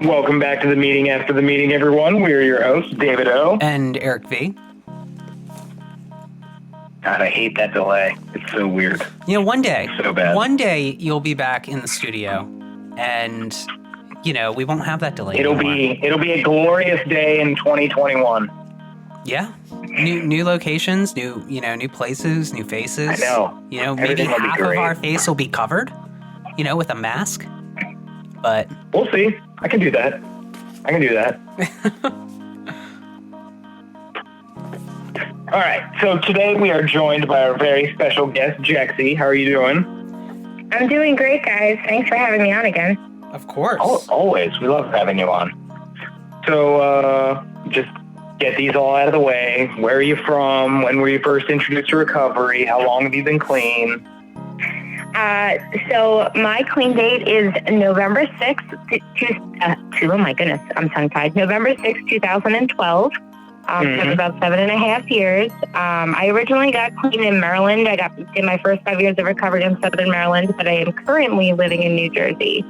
Welcome back to the meeting after the meeting, everyone. We're your hosts, David O. And Eric V. God, I hate that delay. It's so weird. You know, one day, so bad. One day you'll be back in the studio, and we won't have that delay. It'll be a glorious day in 2021. Yeah, new locations, new places, new faces. I know. Maybe half of our face will be covered, with a mask. But we'll see. I can do that. All right. So today we are joined by our very special guest, Jexi. How are you doing? I'm doing great, guys. Thanks for having me on again. Of course. Always. We love having you on. So just get these all out of the way. Where are you from? When were you first introduced to recovery? How long have you been clean? So my clean date is November 6th. Oh my goodness, I'm tongue-tied. November 6th, 2012. For about 7.5 years. I originally got clean in Maryland. did my first 5 years of recovery in Southern Maryland, but I am currently living in New Jersey.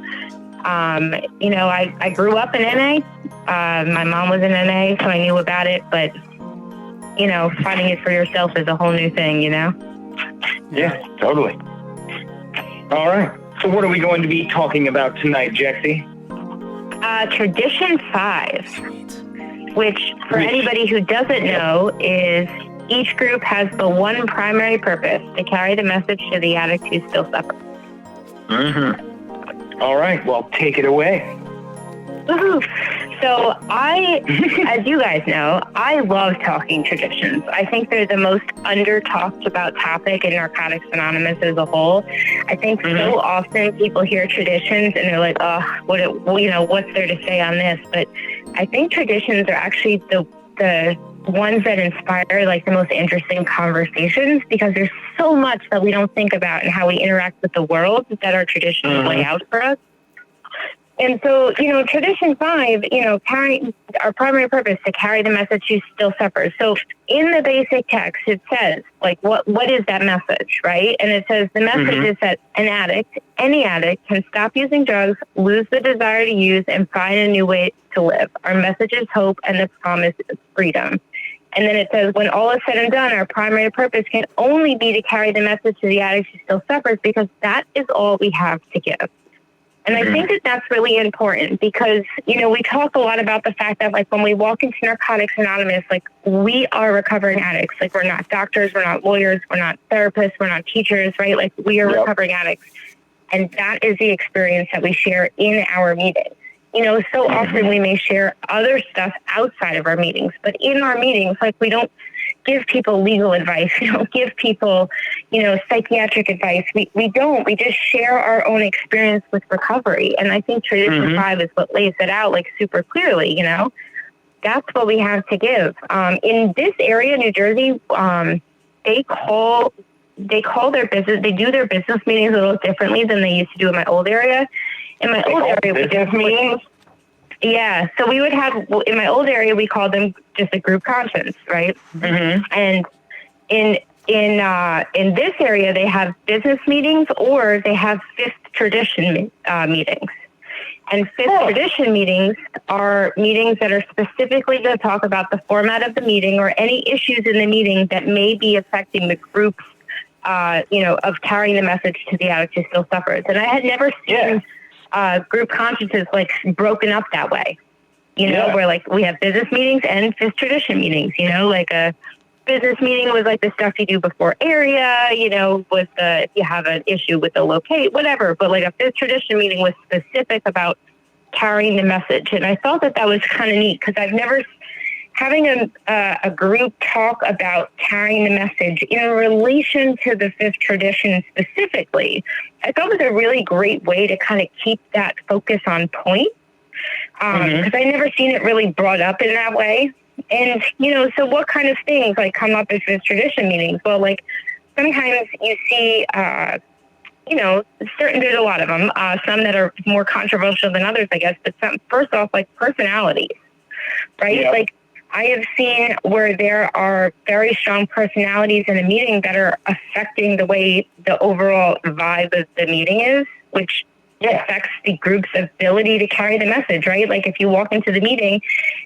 I grew up in NA. My mom was in NA, so I knew about it, but, finding it for yourself is a whole new thing, Yeah, totally. All right. So what are we going to be talking about tonight, Jexi? Tradition 5, which for anybody who doesn't know is each group has the one primary purpose: to carry the message to the addict who still suffers. All right. Well, take it away. Woo-hoo. So as you guys know, I love talking traditions. I think they're the most under-talked about topic in Narcotics Anonymous as a whole. I think so often people hear traditions and they're like, oh, what's there to say on this? But I think traditions are actually the ones that inspire like the most interesting conversations, because there's so much that we don't think about and how we interact with the world that our traditions lay out for us. And so, Tradition 5, carrying our primary purpose to carry the message who still suffers. So in the basic text, it says, what is that message, right? And it says the message is that any addict can stop using drugs, lose the desire to use, and find a new way to live. Our message is hope, and the promise is freedom. And then it says, when all is said and done, our primary purpose can only be to carry the message to the addict who still suffers, because that is all we have to give. And I think that that's really important because, we talk a lot about the fact that, when we walk into Narcotics Anonymous, we are recovering addicts. We're not doctors, we're not lawyers, we're not therapists, we're not teachers, right? We are recovering addicts. And that is the experience that we share in our meetings. So often we may share other stuff outside of our meetings, but in our meetings, we don't give people legal advice. We don't give people, psychiatric advice. We don't. We just share our own experience with recovery. And I think Tradition 5 is what lays it out super clearly, That's what we have to give. In this area, New Jersey, they do their business meetings a little differently than they used to do in my old area. In my old area, we did meetings. Yeah, so we would have, in my old area, we called them just a group conscience, right? And in this area, they have business meetings or they have fifth tradition meetings. And fifth tradition meetings are meetings that are specifically to talk about the format of the meeting or any issues in the meeting that may be affecting the group's, of carrying the message to the addict who still suffers. And I had never seen group consciences broken up that way, where we have business meetings and fifth tradition meetings, a business meeting was the stuff you do before area, with if you have an issue with the locate, whatever. But a fifth tradition meeting was specific about carrying the message. And I thought that was kind of neat because I've never having a group talk about carrying the message in relation to the fifth tradition specifically, I thought was a really great way to kind of keep that focus on point. Because I never seen it really brought up in that way. And, so what kind of things come up at fifth tradition meetings? Well, sometimes you see, there's a lot of them, some that are more controversial than others, I guess. But first off, personalities, right? Yep. I have seen where there are very strong personalities in a meeting that are affecting the way the overall vibe of the meeting is, which affects the group's ability to carry the message, right? Like if you walk into the meeting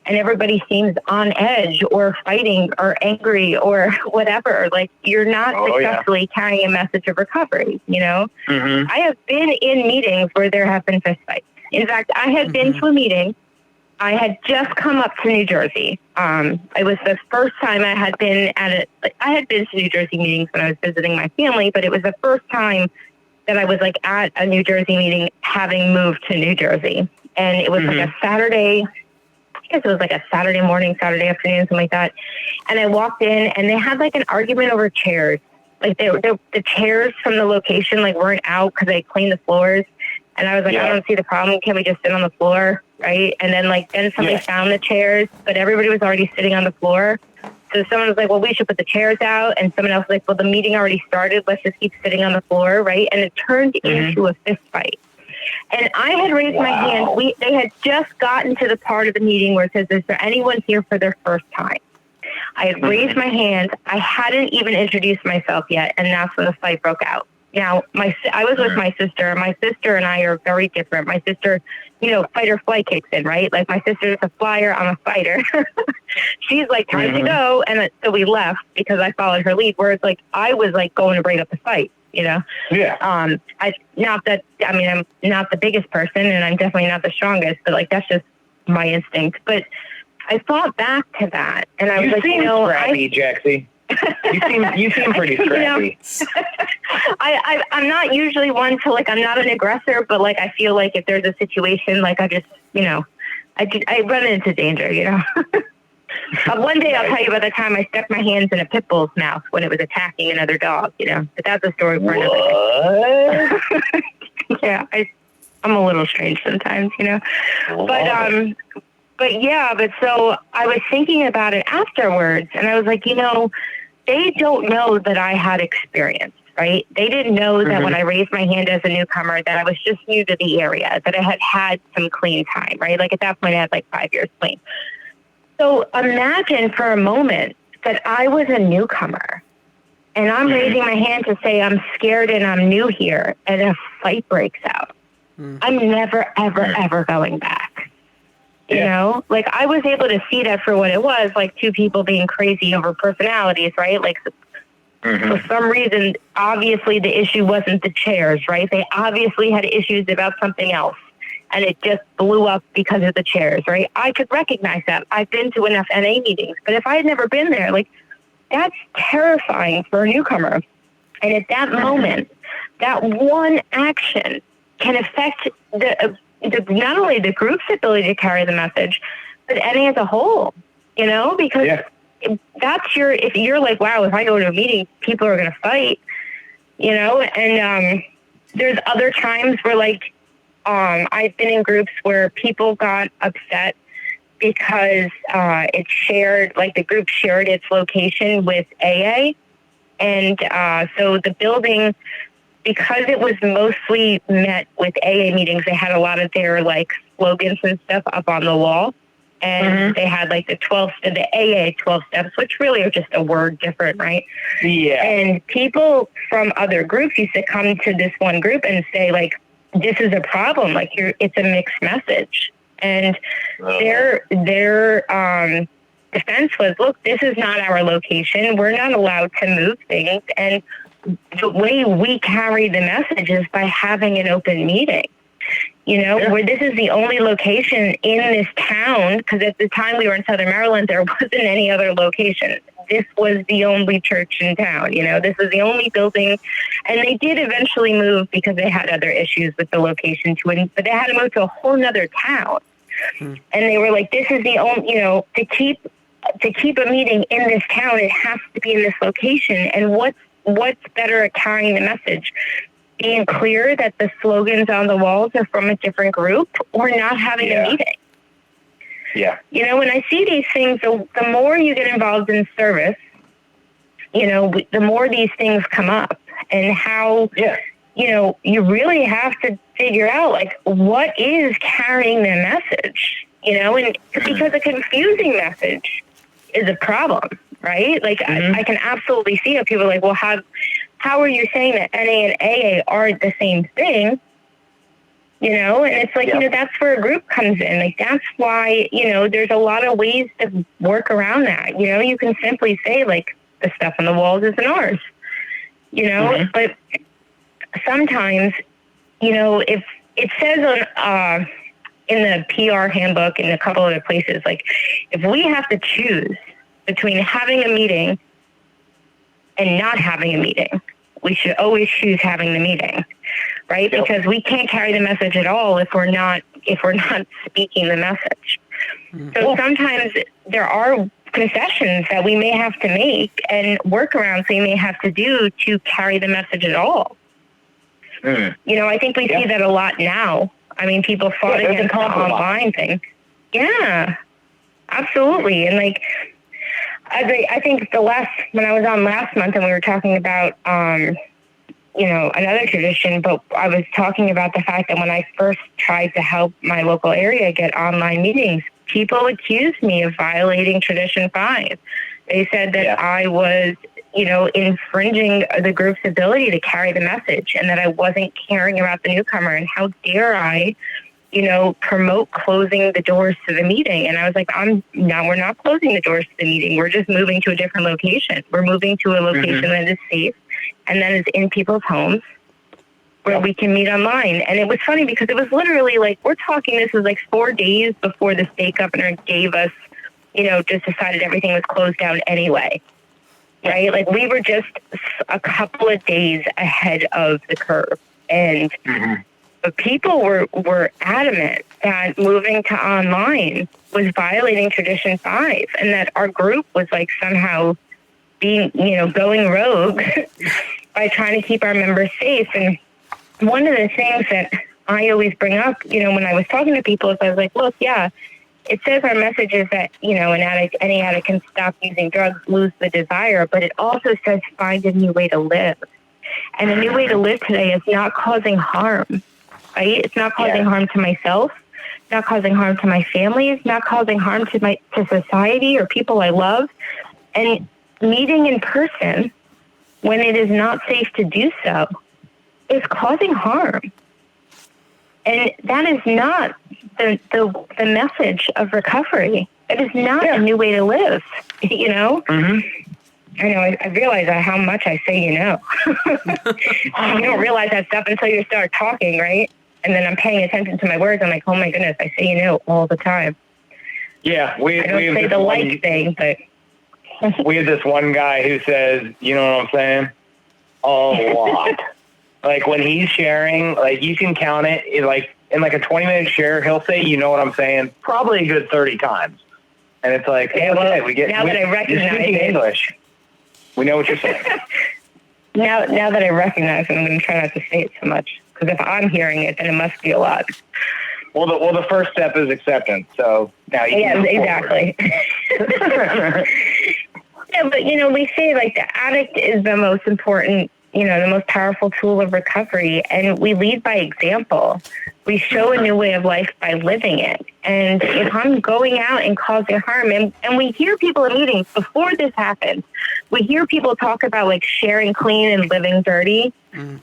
and everybody seems on edge or fighting or angry or whatever, like you're not successfully carrying a message of recovery, you know? Mm-hmm. I have been in meetings where there have been fistfights. In fact, I have been to a meeting. I had just come up to New Jersey. It was the first time I had been I had been to New Jersey meetings when I was visiting my family, but it was the first time that I was like at a New Jersey meeting having moved to New Jersey. And it was like a Saturday, I guess it was like a Saturday morning, Saturday afternoon, something like that. And I walked in and they had like an argument over chairs. Like the chairs from the location like weren't out because they cleaned the floors. And I was like, I don't see the problem. Can we just sit on the floor? Right. And then somebody found the chairs, but everybody was already sitting on the floor. So someone was like, well, we should put the chairs out. And someone else was like, well, the meeting already started. Let's just keep sitting on the floor. Right. And it turned into a fist fight. And I had raised my hand. They had just gotten to the part of the meeting where it says, is there anyone here for their first time? I had raised my hand. I hadn't even introduced myself yet. And that's when the fight broke out. Now, I was with my sister. My sister and I are very different. My sister, fight or flight kicks in, right? Like my sister's a flyer, I'm a fighter. She's like, time to go. And so we left because I followed her lead, whereas like I was like going to break up the fight, Yeah. I'm not the biggest person and I'm definitely not the strongest, but like that's just my instinct. But I fought back to that. And I was like, scrappy, Jexi. You seem pretty scrappy. I'm not usually one to like, I'm not an aggressor, but like, I feel like if there's a situation, like I just, I run into danger, One day I'll tell you about the time I stuck my hands in a pit bull's mouth when it was attacking another dog, but that's a story for another day. Yeah. I'm a little strange sometimes, But so I was thinking about it afterwards and I was like, they don't know that I had experience, right? They didn't know that when I raised my hand as a newcomer that I was just new to the area, that I had had some clean time, right? Like at that point I had like 5 years clean. So imagine for a moment that I was a newcomer and I'm raising my hand to say I'm scared and I'm new here and a fight breaks out. I'm never, ever, ever going back. Like I was able to see that for what it was, like two people being crazy over personalities, right? Like for some reason, obviously the issue wasn't the chairs, right? They obviously had issues about something else and it just blew up because of the chairs, right? I could recognize that. I've been to enough NA meetings, but if I had never been there, like that's terrifying for a newcomer. And at that moment, that one action can affect not only the group's ability to carry the message, but NA as a whole, because if you're like, wow, if I go to a meeting, people are going to fight, and there's other times where like, I've been in groups where people got upset because it shared, like the group shared its location with AA. And so the building, because it was mostly met with AA meetings, they had a lot of their like slogans and stuff up on the wall. And they had like the AA 12 steps, which really are just a word different, right? Yeah. And people from other groups used to come to this one group and say like, this is a problem. Like it's a mixed message. And their defense was, look, this is not our location. We're not allowed to move things. And the way we carry the message is by having an open meeting, where this is the only location in this town, because at the time we were in Southern Maryland, there wasn't any other location. This was the only church in town, this is the only building. And they did eventually move because they had other issues with the location but they had to move to a whole nother town. And they were like, this is the only, to keep a meeting in this town, it has to be in this location. And what's better at carrying the message? Being clear that the slogans on the walls are from a different group or not having a meeting. Yeah. When I see these things, the more you get involved in service, the more these things come up and how, you really have to figure out like what is carrying the message, and because a confusing message is a problem, right? Like, I can absolutely see how people are like, well, how are you saying that NA and AA aren't the same thing? You know, and it's like, you know, that's where a group comes in. Like, that's why, you know, there's a lot of ways to work around that. You know, you can simply say, like, the stuff on the walls isn't ours, you know, but sometimes, you know, if it says on, in the PR handbook and a couple other places, like, if we have to choose between having a meeting and not having a meeting, we should always choose having the meeting, right? Yep. Because we can't carry the message at all if we're not speaking the message. So sometimes there are concessions that we may have to make and workarounds we may have to do to carry the message at all. You know, I think we see that a lot now. I mean, people fought against the online thing. Yeah, absolutely. And like, I think when I was on last month and we were talking about, you know, another tradition, but I was talking about the fact that when I first tried to help my local area get online meetings, people accused me of violating Tradition 5. They said that I was, you know, infringing the group's ability to carry the message and that I wasn't caring about the newcomer, and how dare I, you know, promote closing the doors to the meeting. And I was like, we're not closing the doors to the meeting. We're just moving to a different location. We're moving to a location that is safe and that is in people's homes where we can meet online. And it was funny because it was literally like, this was like 4 days before the state governor gave us, you know, just decided everything was closed down anyway. Right? Like, we were just a couple of days ahead of the curve. And but people were adamant that moving to online was violating Tradition 5 and that our group was like somehow being, you know, going rogue by trying to keep our members safe. And one of the things that I always bring up, you know, when I was talking to people is I was like, look, it says our message is that, you know, any addict can stop using drugs, lose the desire, but it also says find a new way to live. And a new way to live today is not causing harm, right? It's not causing harm to myself, not causing harm to my family, it's not causing harm to society or people I love. And meeting in person when it is not safe to do so is causing harm. And that is not the message of recovery. It is not a new way to live, you know? I know, I realize how much I say, you know. You don't realize that stuff until you start talking, right? And then I'm paying attention to my words. I'm like, oh my goodness, I say, you know, all the time. Yeah, I don't say the like thing, but... We have this one guy who says, you know what I'm saying? A lot. Like, when he's sharing, like, you can count it, in like a 20-minute share, he'll say, you know what I'm saying, probably a good 30 times. And it's like, now that I recognize it. English. We know what you're saying. Now that I recognize it, I'm going to try not to say it so much. Because if I'm hearing it, then it must be a lot. Well, the first step is acceptance. So now you can exactly. Yeah, but, you know, we say, like, the addict is the most important, you know, the most powerful tool of recovery, and we lead by example. We show a new way of life by living it. And if I'm going out and causing harm, and we hear people in meetings before this happens, we hear people talk about, like, sharing clean and living dirty,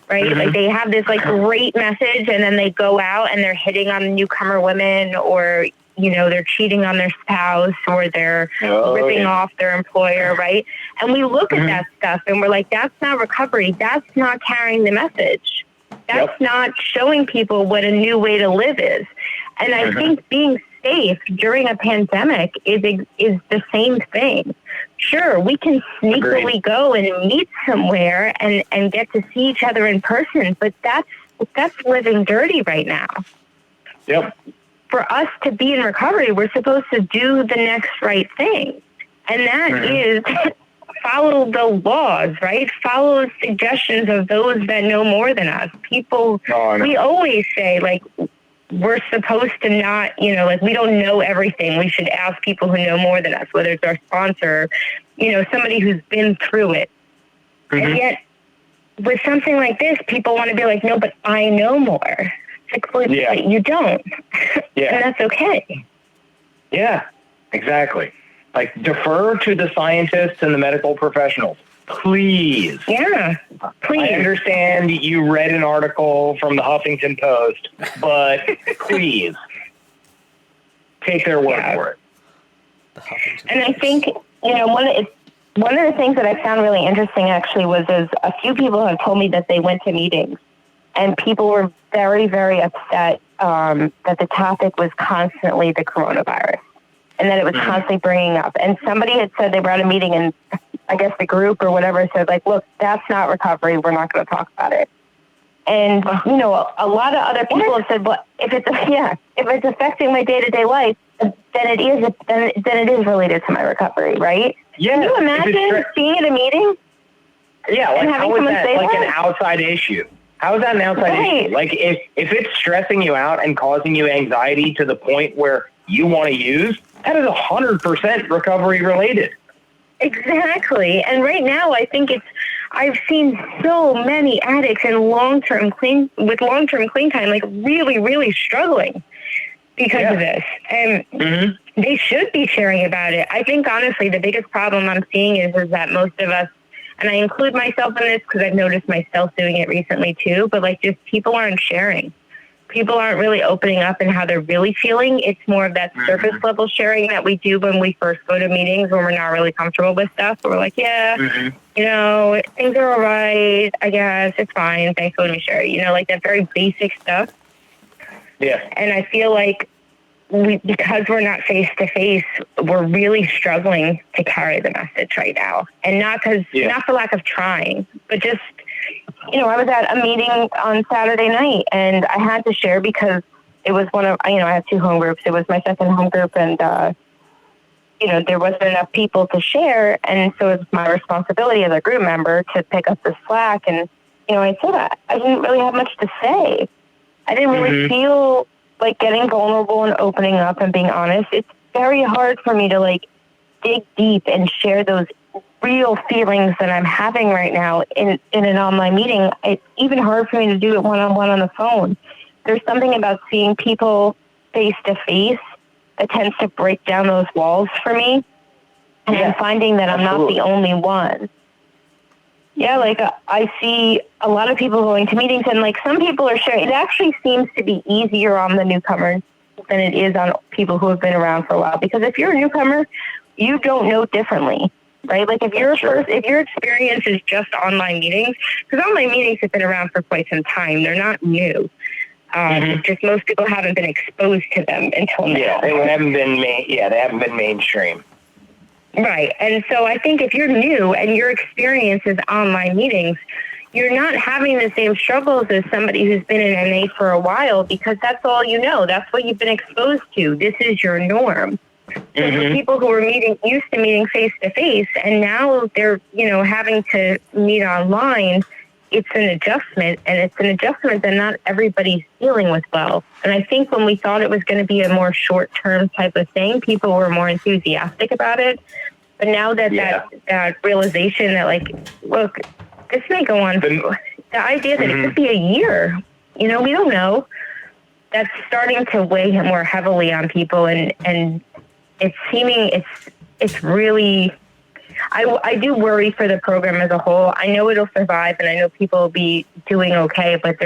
right? Like, they have this, like, great message, and then they go out and they're hitting on newcomer women, or, you know, they're cheating on their spouse, or they're ripping off their employer, right? And we look at that stuff and we're like, that's not recovery. That's not carrying the message. That's not showing people what a new way to live is. And I think being safe during a pandemic is the same thing. Sure, we can sneakily go and meet somewhere and get to see each other in person, but that's living dirty right now. Yep. For us to be in recovery, we're supposed to do the next right thing. And that is follow the laws, right? Follow suggestions of those that know more than us. People, we always say, like, we're supposed to not, you know, like, we don't know everything. We should ask people who know more than us, whether it's our sponsor, you know, somebody who's been through it. And yet, with something like this, people want to be like, no, but I know more. Like, well, you don't. And that's okay. Yeah, exactly. Like, defer to the scientists and the medical professionals. Please. Yeah, please. I understand you read an article from the Huffington Post, but please take their word for it. The Huffington And I Post. think, one of the things that I found really interesting actually was a few people have told me that they went to meetings and people were very, very upset that the topic was constantly the coronavirus and that it was constantly bringing up. And somebody had said they were at a meeting and I guess the group or whatever said, like, look, that's not recovery. We're not going to talk about it. And, a lot of other people have said, well, if it's affecting my day-to-day life, then it is related to my recovery, right? Yeah. Can you imagine being at a meeting? Yeah, like, and having how is someone that say like that? an outside issue? How is that an outside Right. issue? Like, if it's stressing you out and causing you anxiety to the point where you want to use, that is 100% recovery related. Exactly. And right now, I think I've seen so many addicts in long-term clean time, like really, really struggling because of this. And they should be sharing about it. I think, honestly, the biggest problem I'm seeing is that most of us, and I include myself in this because I've noticed myself doing it recently too, but like just people aren't sharing. People aren't really opening up and how they're really feeling. It's more of that surface level sharing that we do when we first go to meetings when we're not really comfortable with stuff. But we're like, things are all right. I guess it's fine. Thanks for letting me share it. Like that very basic stuff. Yeah. And I feel like because we're not face to face, we're really struggling to carry the message right now. And not for lack of trying, but just, I was at a meeting on Saturday night and I had to share because it was I have two home groups. It was my second home group and, there wasn't enough people to share. And so it was my responsibility as a group member to pick up the slack. And, I said I didn't really have much to say. I didn't really feel like getting vulnerable and opening up and being honest. It's very hard for me to like dig deep and share those real feelings that I'm having right now in an online meeting. It's even hard for me to do it one-on-one on the phone. There's something about seeing people face to face that tends to break down those walls for me. And I'm finding that I'm not the only one. Yeah, like I see a lot of people going to meetings and like some people are sharing. It actually seems to be easier on the newcomers than it is on people who have been around for a while. Because if you're a newcomer, you don't know differently, right? Like if your experience is just online meetings, because online meetings have been around for quite some time. They're not new. Just most people haven't been exposed to them until now. Yeah, they haven't been mainstream. Right. And so I think if you're new and your experience is online meetings, you're not having the same struggles as somebody who's been in NA for a while because that's all you know. That's what you've been exposed to. This is your norm. So for people who are used to meeting face to face and now they're, having to meet online, it's an adjustment and it's an adjustment that not everybody's dealing with well. And I think when we thought it was going to be a more short-term type of thing, people were more enthusiastic about it. But now that realization that like, look, this may go on, the idea that it could be a year, we don't know, that's starting to weigh more heavily on people. And it's seeming, it's really, I do worry for the program as a whole. I know it'll survive and I know people will be doing okay, but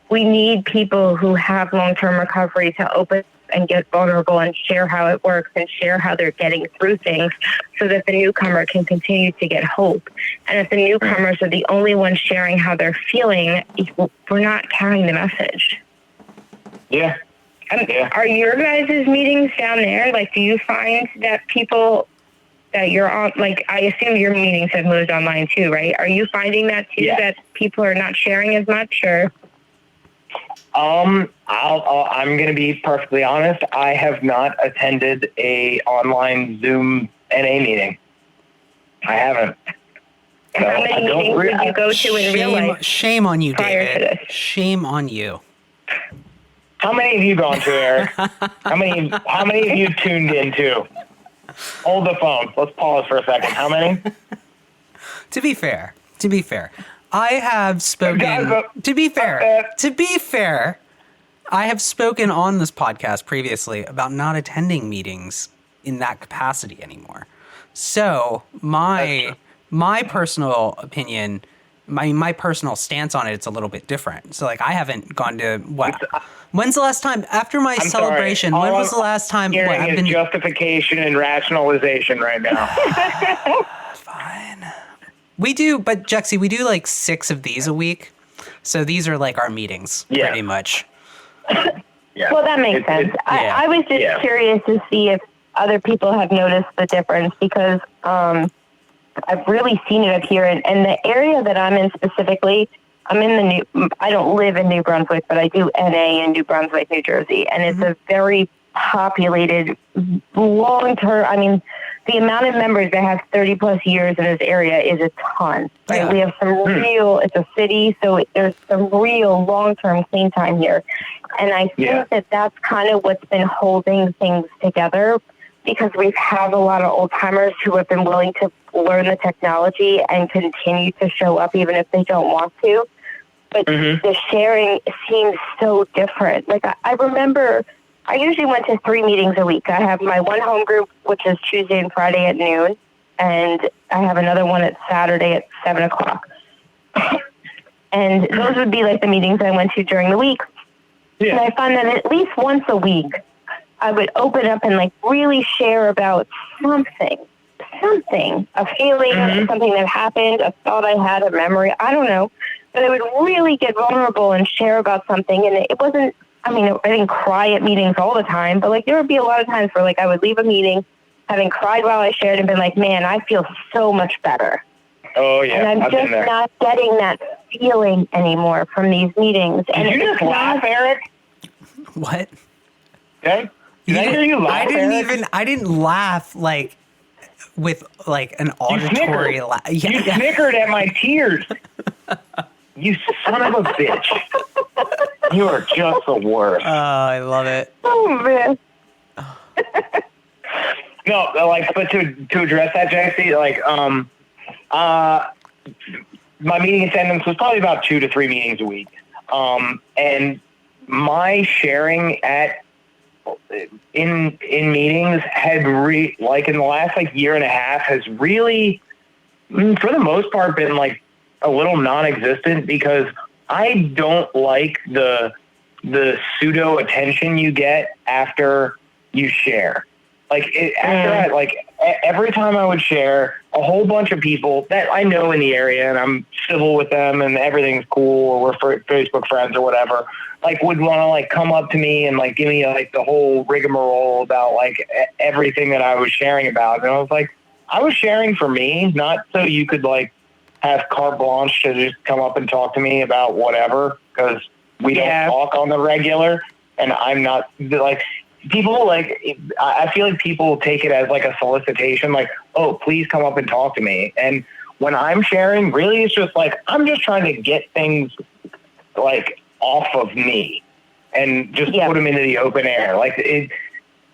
we need people who have long-term recovery to open and get vulnerable and share how it works and share how they're getting through things so that the newcomer can continue to get hope. And if the newcomers are the only ones sharing how they're feeling, we're not carrying the message. Yeah. Are your guys' meetings down there? Like, do you find that people that you're on, like, I assume your meetings have moved online too, right? Are you finding that too, that people are not sharing as much or? I'm going to be perfectly honest. I have not attended a online Zoom NA meeting. I haven't. So how many meetings did you go to in real life? Shame on you, prior David. to this? Shame on you. How many have you gone to, Eric? How many have you tuned into? Hold the phone. Let's pause for a second. How many? To be fair, I have spoken. To be fair, I have spoken on this podcast previously about not attending meetings in that capacity anymore. So my personal opinion, my personal stance on it's a little bit different. So like I haven't gone to when's the last time after my celebration? When was the last time? I've been justification and rationalization right now. Fine. We do, but Jexi, we do like 6 of these a week. So these are like our meetings, pretty much. Yeah. Well, that makes sense. I was just curious to see if other people have noticed the difference because I've really seen it up here. And the area that I'm in specifically, I don't live in New Brunswick, but I do NA in New Brunswick, New Jersey. And it's a very populated, long-term, the amount of members that have 30 plus years in this area is a ton. Right? Yeah. We have some it's a city, so there's some real long-term clean time here. And I think that that's kind of what's been holding things together because we have a lot of old timers who have been willing to learn the technology and continue to show up even if they don't want to. But the sharing seems so different. Like I remember I usually went to 3 meetings a week. I have my one home group, which is Tuesday and Friday at noon, and I have another one at Saturday at 7 o'clock. And those would be like the meetings I went to during the week. Yeah. And I find that at least once a week, I would open up and like really share about something, a feeling, something that happened, a thought I had, a memory, I don't know. But I would really get vulnerable and share about something, and it wasn't, I didn't cry at meetings all the time, but like there would be a lot of times where like I would leave a meeting having cried while I shared and been like, man, I feel so much better. Oh yeah. And I'm just not getting that feeling anymore from these meetings. Did you just laugh, Eric? What? Yeah. Did I hear you laugh, I didn't laugh like with like an auditory laugh. You snickered at my tears. You son of a bitch. You are just the worst. Oh, I love it. Oh, man. No, like, but to address that, Jexi, like, my meeting attendance was probably about 2 to 3 meetings a week. And my sharing in meetings had like in the last like year and a half has really, for the most part, been like a little non-existent because I don't like the pseudo attention you get after you share. Like every time I would share, a whole bunch of people that I know in the area and I'm civil with them and everything's cool or we're Facebook friends or whatever, like would want to like come up to me and like give me like the whole rigmarole about like everything that I was sharing about. And I was like, I was sharing for me, not so you could like have carte blanche to just come up and talk to me about whatever, because we don't talk on the regular. And I'm not like, people like, I feel like people take it as like a solicitation, like, oh, please come up and talk to me. And when I'm sharing, really, it's just like, I'm just trying to get things like off of me and just put them into the open air. Like it.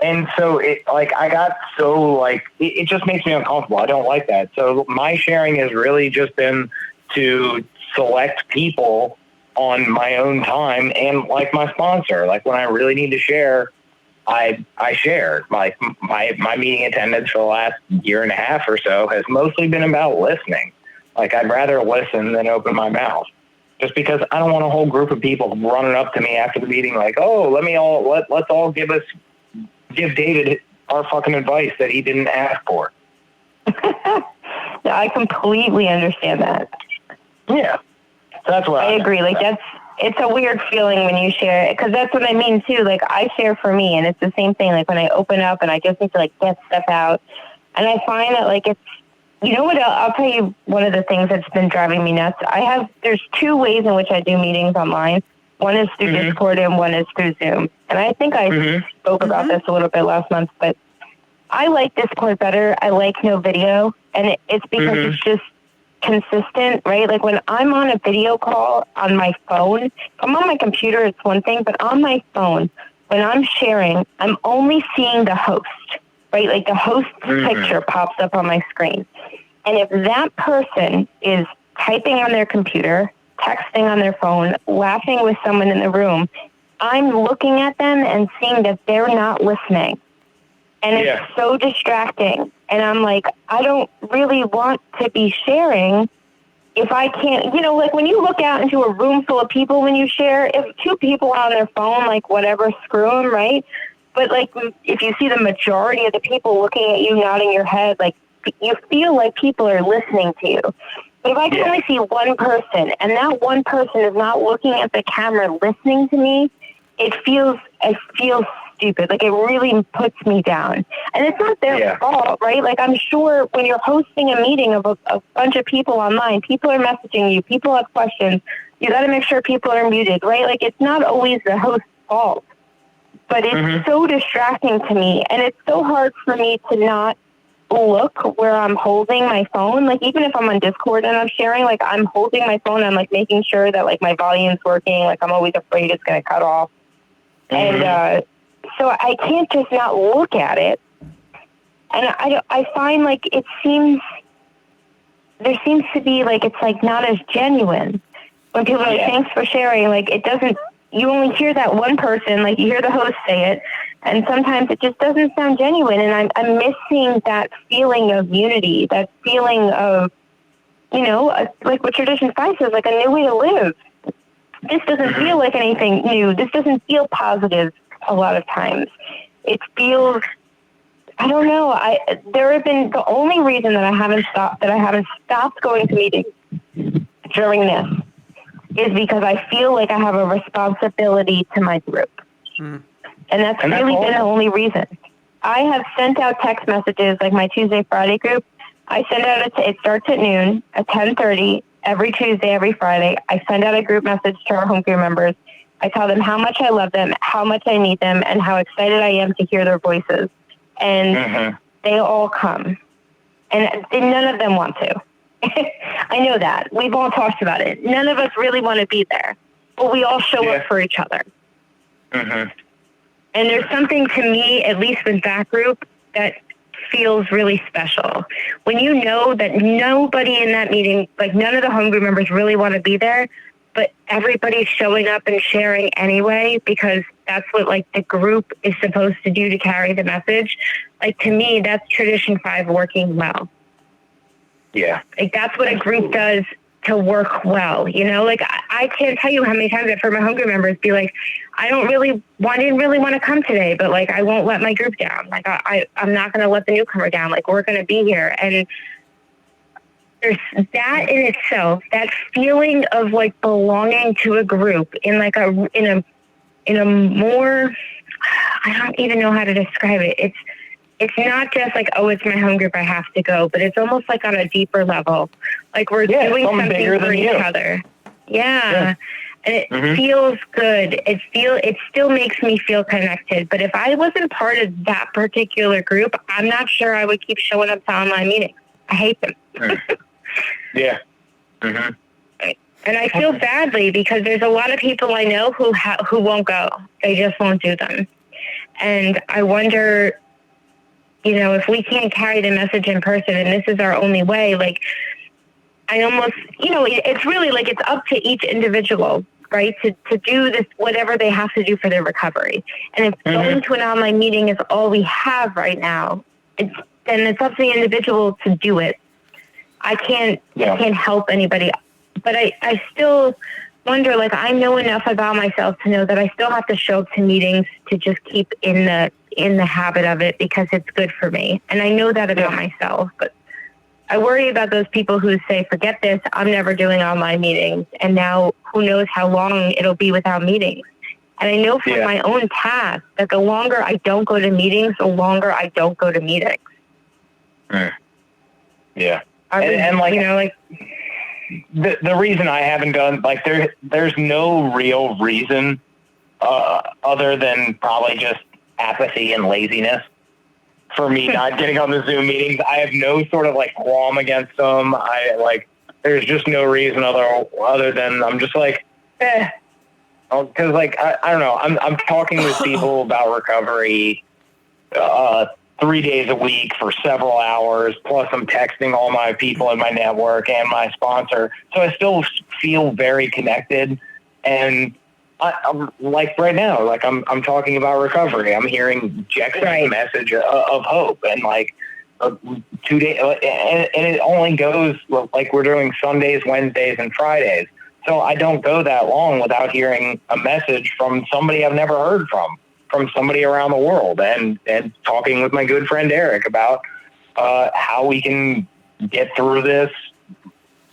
And so it like, I got so like, it just makes me uncomfortable. I don't like that. So my sharing has really just been to select people on my own time and like my sponsor, like when I really need to share, I share. Like my meeting attendance for the last year and a half or so has mostly been about listening. Like I'd rather listen than open my mouth, just because I don't want a whole group of people running up to me after the meeting like, oh, let's all give David our fucking advice that he didn't ask for. No, I completely understand that. Yeah, that's what I agree. Like it's a weird feeling when you share it, because that's what I mean too. Like I share for me, and it's the same thing. Like when I open up and I just need to like get stuff out, and I find that like it's, you know what? I'll tell you one of the things that's been driving me nuts. There's 2 ways in which I do meetings online. One is through Discord and one is through Zoom. And I think I spoke about this a little bit last month, but I like Discord better. I like no video, and it's because it's just consistent, right? Like when I'm on a video call on my phone, if I'm on my computer, it's one thing, but on my phone, when I'm sharing, I'm only seeing the host, right? Like the host picture pops up on my screen. And if that person is typing on their computer, texting on their phone, laughing with someone in the room, I'm looking at them and seeing that they're not listening. And it's so distracting. And I'm like, I don't really want to be sharing if I can't, like when you look out into a room full of people when you share, if two people are on their phone, like whatever, screw them, right? But like if you see the majority of the people looking at you, nodding your head, like you feel like people are listening to you. But if I can only see one person and that one person is not looking at the camera listening to me, it feels stupid. Like it really puts me down. And it's not their fault, right? Like I'm sure when you're hosting a meeting of a bunch of people online, people are messaging you, people have questions. You got to make sure people are muted, right? Like it's not always the host's fault, but it's so distracting to me. And it's so hard for me to not look where I'm holding my phone. Like even if I'm on Discord and I'm sharing, like I'm holding my phone, I'm like making sure that like my volume's working. Like I'm always afraid it's going to cut off. And, so I can't just not look at it. And I find like there seems to be like, it's like not as genuine when people are like, thanks for sharing. Like it doesn't, you only hear that one person, like you hear the host say it. And sometimes it just doesn't sound genuine. And I'm missing that feeling of unity, that feeling of, like what Tradition 5 says, like a new way to live. This doesn't feel like anything new. This doesn't feel positive a lot of times. It feels, I don't know. There have been, the only reason that I haven't stopped going to meetings during this is because I feel like I have a responsibility to my group. And that's really been the only reason. I have sent out text messages, like my Tuesday, Friday group. I send out, it starts at noon, at 10:30, every Tuesday, every Friday. I send out a group message to our home group members. I tell them how much I love them, how much I need them, and how excited I am to hear their voices. And they all come. And none of them want to. I know that. We've all talked about it. None of us really want to be there. But we all show up for each other. And there's something to me, at least with that group, that feels really special. When you know that nobody in that meeting, like none of the home group members really want to be there, but everybody's showing up and sharing anyway, because that's what like the group is supposed to do to carry the message. Like to me, that's Tradition 5 working well. Yeah. Like that's what a group does to work well. Like I can't tell you how many times I've heard my home group members be like, I didn't really want to come today, but like, I won't let my group down. Like I'm not going to let the newcomer down. Like we're going to be here. And there's that in itself, that feeling of like belonging to a group in like in a more, I don't even know how to describe it. It's not just like, oh, it's my home group, I have to go, but it's almost like on a deeper level. Like we're doing something for each other. Yeah. And it feels good. It still makes me feel connected. But if I wasn't part of that particular group, I'm not sure I would keep showing up to online meetings. I hate them. And I feel badly because there's a lot of people I know who won't go. They just won't do them. And I wonder, if we can't carry the message in person and this is our only way, like I almost, it's really like it's up to each individual, right, to do this, whatever they have to do for their recovery. And if going to an online meeting is all we have right now, then it's up to the individual to do it. I can't help anybody. But I still wonder, like, I know enough about myself to know that I still have to show up to meetings to just keep in the habit of it because it's good for me. And I know that about myself, but I worry about those people who say, forget this, I'm never doing online meetings. And now who knows how long it'll be without meetings. And I know from my own past that the longer I don't go to meetings, the longer I don't go to meetings. Yeah. And like, the reason I haven't done, like, there's no real reason other than probably just apathy and laziness for me not getting on the Zoom meetings. I have no sort of like qualm against them. There's just no reason other than I'm just like, because like, I don't know. I'm talking with people about recovery 3 days a week for several hours. Plus I'm texting all my people in my network and my sponsor. So I still feel very connected. And I'm like right now, like I'm talking about recovery. I'm hearing Jex's message of hope, and like 2 days, and it only goes like we're doing Sundays, Wednesdays, and Fridays. So I don't go that long without hearing a message from somebody I've never heard from somebody around the world, and talking with my good friend Eric about how we can get through this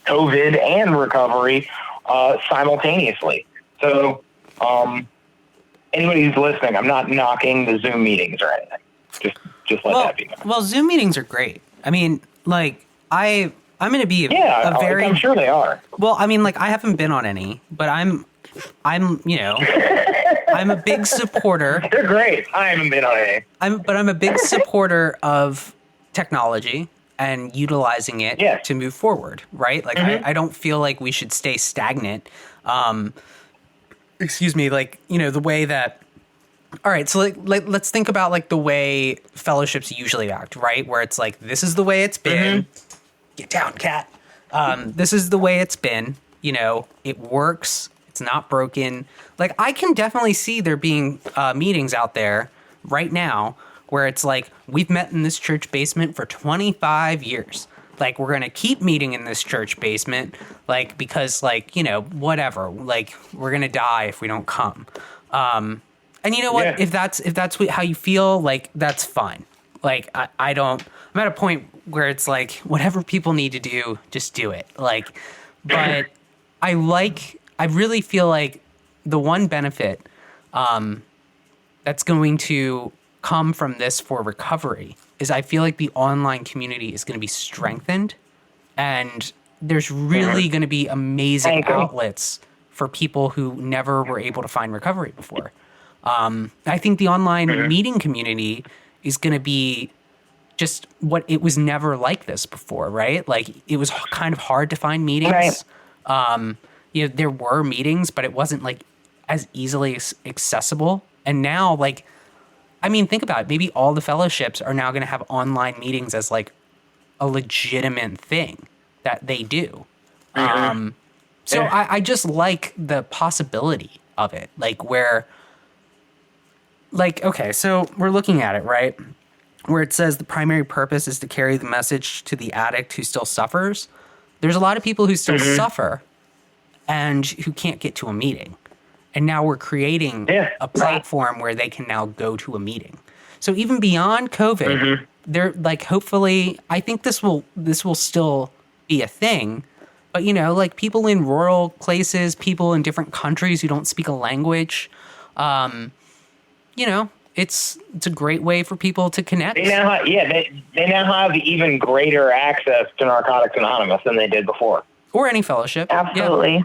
COVID and recovery simultaneously. So anybody who's listening, I'm not knocking the Zoom meetings or anything. Just let that be known. Well, Zoom meetings are great. I mean, like I'm going to be a very. I'm sure they are. Well, I mean, like I haven't been on any, but I'm you know, I'm a big supporter. They're great. I haven't been on any. I'm a big supporter of technology and utilizing it to move forward, right? Like I don't feel like we should stay stagnant. Excuse me, like, you know, the way that. All right, so like let's think about like the way fellowships usually act, right? Where it's like, this is the way it's been. Get down, cat. This is the way it's been. You know, it works. It's not broken. Like, I can definitely see there being meetings out there right now where it's like, we've met in this church basement for 25 years. Like, we're going to keep meeting in this church basement, like, because, like, you know, whatever. Like, we're going to die if we don't come. And you know what? Yeah. If that's how you feel, like, that's fine. Like, I'm at a point where it's like, whatever people need to do, just do it. Like, but I really feel like the one benefit that's going to come from this for recovery is I feel like the online community is going to be strengthened, and there's really going to be amazing outlets for people who never were able to find recovery before. I think the online meeting community is going to be just what it was never like this before, right? Like, it was kind of hard to find meetings. Right. You know, there were meetings, but it wasn't like as easily accessible. And now, like, I mean, think about it. Maybe all the fellowships are now going to have online meetings as like a legitimate thing that they do. So I just like the possibility of it. Like, where, like, okay, so we're looking at it, right? Where it says the primary purpose is to carry the message to the addict who still suffers. There's a lot of people who still suffer and who can't get to a meeting. And now we're creating a platform where they can now go to a meeting. So even beyond COVID, they're like, hopefully, I think this will still be a thing. But, you know, like, people in rural places, people in different countries who don't speak a language, you know, it's a great way for people to connect. They now have even greater access to Narcotics Anonymous than they did before. Or any fellowship. Absolutely. Yeah.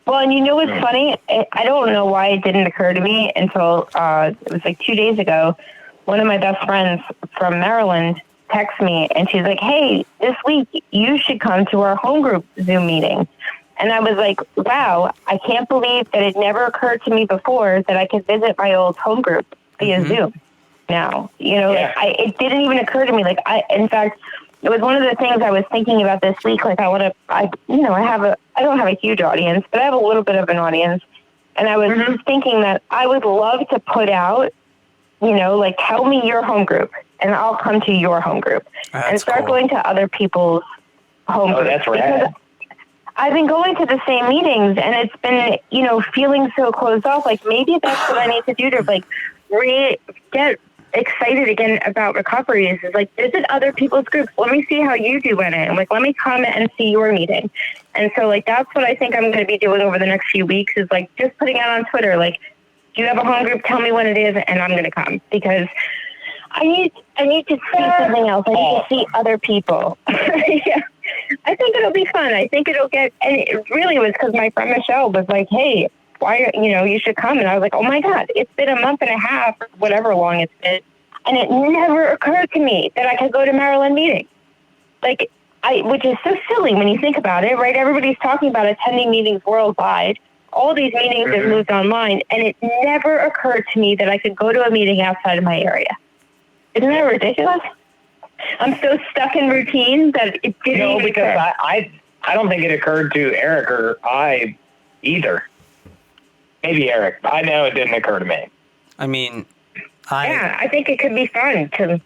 Well, and you know what's funny? I don't know why it didn't occur to me until it was like 2 days ago. One of my best friends from Maryland texted me, and she's like, hey, this week you should come to our home group Zoom meeting. And I was like, wow, I can't believe that it never occurred to me before that I could visit my old home group via Zoom now. You know, it didn't even occur to me. Like, in fact, it was one of the things I was thinking about this week. Like, I don't have a huge audience, but I have a little bit of an audience. And I was thinking that I would love to put out, you know, like, tell me your home group and I'll come to your home group and start going to other people's home groups. That's right. I've been going to the same meetings, and it's been, you know, feeling so closed off. Like, maybe that's what I need to do to, like, get excited again about recovery is like, visit other people's groups. Let me see how you do in it. And, like, let me comment and see your meeting. And so, like, that's what I think I'm going to be doing over the next few weeks is, like, just putting out on Twitter, like, do you have a home group? Tell me when it is, and I'm going to come. Because I need to see something else. I need to see other people. Yeah. I think it'll be fun. I think it'll get, and it really was because my friend Michelle was like, hey, why, you know, you should come. And I was like, oh my God, it's been a month and a half, whatever long it's been. And it never occurred to me that I could go to Maryland meetings. Like, which is so silly when you think about it, right? Everybody's talking about attending meetings worldwide. All these meetings have moved online, and it never occurred to me that I could go to a meeting outside of my area. Isn't that ridiculous? I'm so stuck in routine that it didn't even because I don't think it occurred to Eric or I either. Maybe Eric. I know it didn't occur to me. I mean, I think it could be fun to.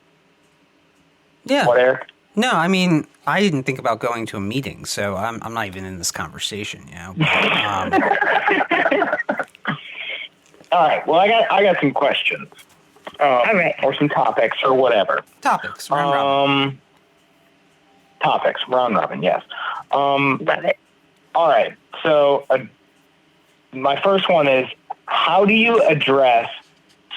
Yeah. What, Eric? No, I mean, I didn't think about going to a meeting, so I'm not even in this conversation, you know. But, All right. Well, I got some questions. All right. Or some topics or whatever. topics. Round robin. Topics. Round robin. Yes. Love it. All right. So my first one is, how do you address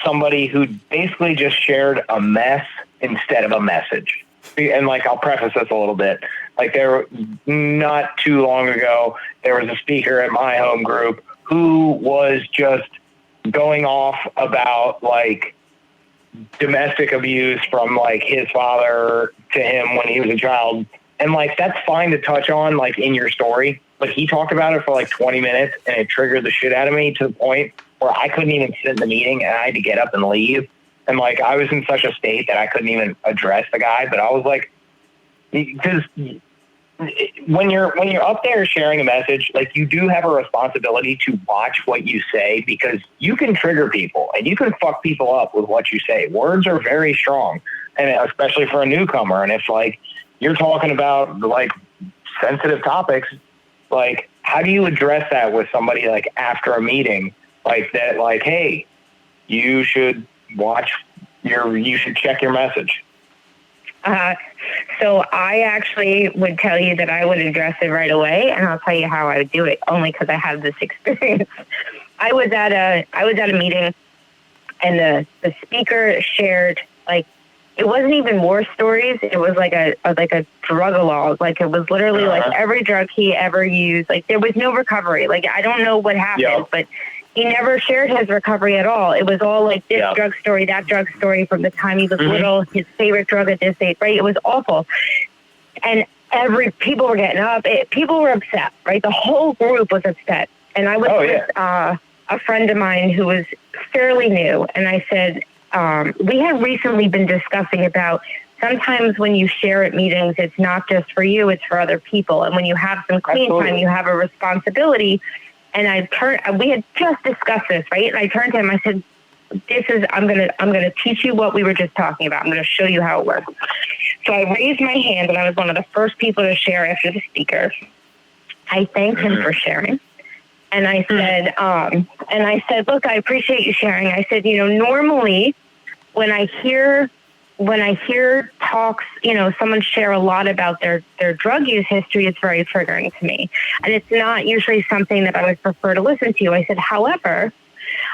somebody who basically just shared a mess instead of a message? And like, I'll preface this a little bit. Like, there, not too long ago, there was a speaker at my home group who was just going off about like domestic abuse from like his father to him when he was a child. And like, that's fine to touch on like in your story, but he talked about it for like 20 minutes and it triggered the shit out of me to the point where I couldn't even sit in the meeting and I had to get up and leave. And like, I was in such a state that I couldn't even address the guy, but I was like, because when you're up there sharing a message, like, you do have a responsibility to watch what you say, because you can trigger people and you can fuck people up with what you say. Words are very strong, and especially for a newcomer. And if like you're talking about like sensitive topics, like, how do you address that with somebody like after a meeting like that? Like, hey, you should you should check your message. So I actually would tell you that I would address it right away, and I'll tell you how I would do it, only because I have this experience. I was at a meeting, and the speaker shared, like, it wasn't even war stories. It was like a drug-a-log. Like, it was literally like every drug he ever used. Like, there was no recovery. Like, I don't know what happened, but he never shared his recovery at all. It was all like this drug story, that drug story from the time he was little, his favorite drug at this age, right? It was awful. And people were getting up. People were upset, right? The whole group was upset. And I was with a friend of mine who was fairly new. And I said, we had recently been discussing about sometimes when you share at meetings, it's not just for you, it's for other people. And when you have some clean time, you have a responsibility. And we had just discussed this, right? And I turned to him, I said, I'm going to teach you what we were just talking about. I'm going to show you how it works. So I raised my hand, and I was one of the first people to share after the speaker. I thanked him for sharing. And I said, look, I appreciate you sharing. I said, normally when I hear talks, someone share a lot about their drug use history, it's very triggering to me. And it's not usually something that I would prefer to listen to. I said, however,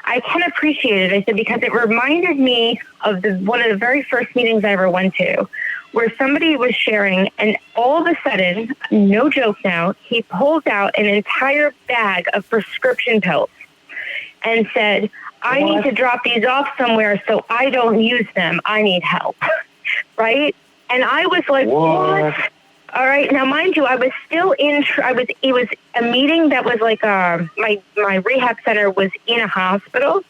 I can appreciate it. I said, because it reminded me of one of the very first meetings I ever went to, where somebody was sharing, and all of a sudden, no joke now, he pulled out an entire bag of prescription pills and said, I need to drop these off somewhere so I don't use them. I need help. Right? And I was like, what? All right. Now, mind you, I was still it was a meeting that was like, my rehab center was in a hospital.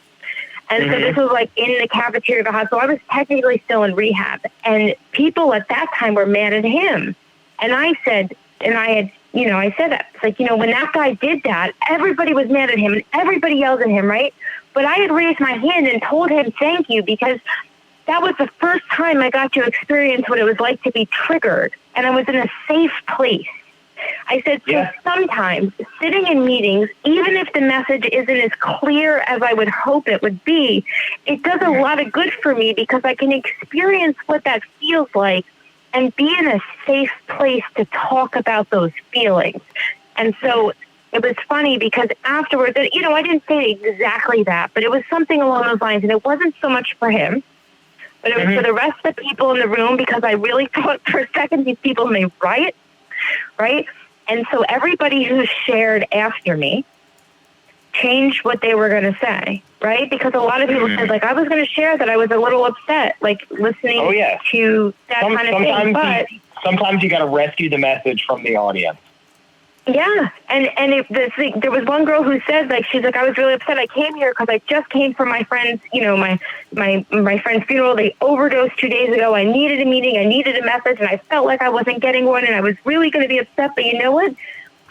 And so this was like in the cafeteria of the hospital. I was technically still in rehab. And people at that time were mad at him. And I said that. It's like, when that guy did that, everybody was mad at him and everybody yelled at him, right? But I had raised my hand and told him thank you, because that was the first time I got to experience what it was like to be triggered. And I was in a safe place. I said, so sometimes sitting in meetings, even if the message isn't as clear as I would hope it would be, it does a lot of good for me, because I can experience what that feels like and be in a safe place to talk about those feelings. And so it was funny, because afterwards, I didn't say exactly that, but it was something along those lines. And it wasn't so much for him, but it was for the rest of the people in the room, because I really thought for a second these people may riot, right? And so everybody who shared after me changed what they were going to say, right? Because a lot of people said, like, I was going to share that I was a little upset, like, listening to that kind of thing. But sometimes you got to rescue the message from the audience. Yeah, and there was one girl who said, like, she's like, I was really upset. I came here because I just came from my friend's, my friend's funeral. They overdosed 2 days ago. I needed a meeting. I needed a message, and I felt like I wasn't getting one, and I was really going to be upset. But you know what?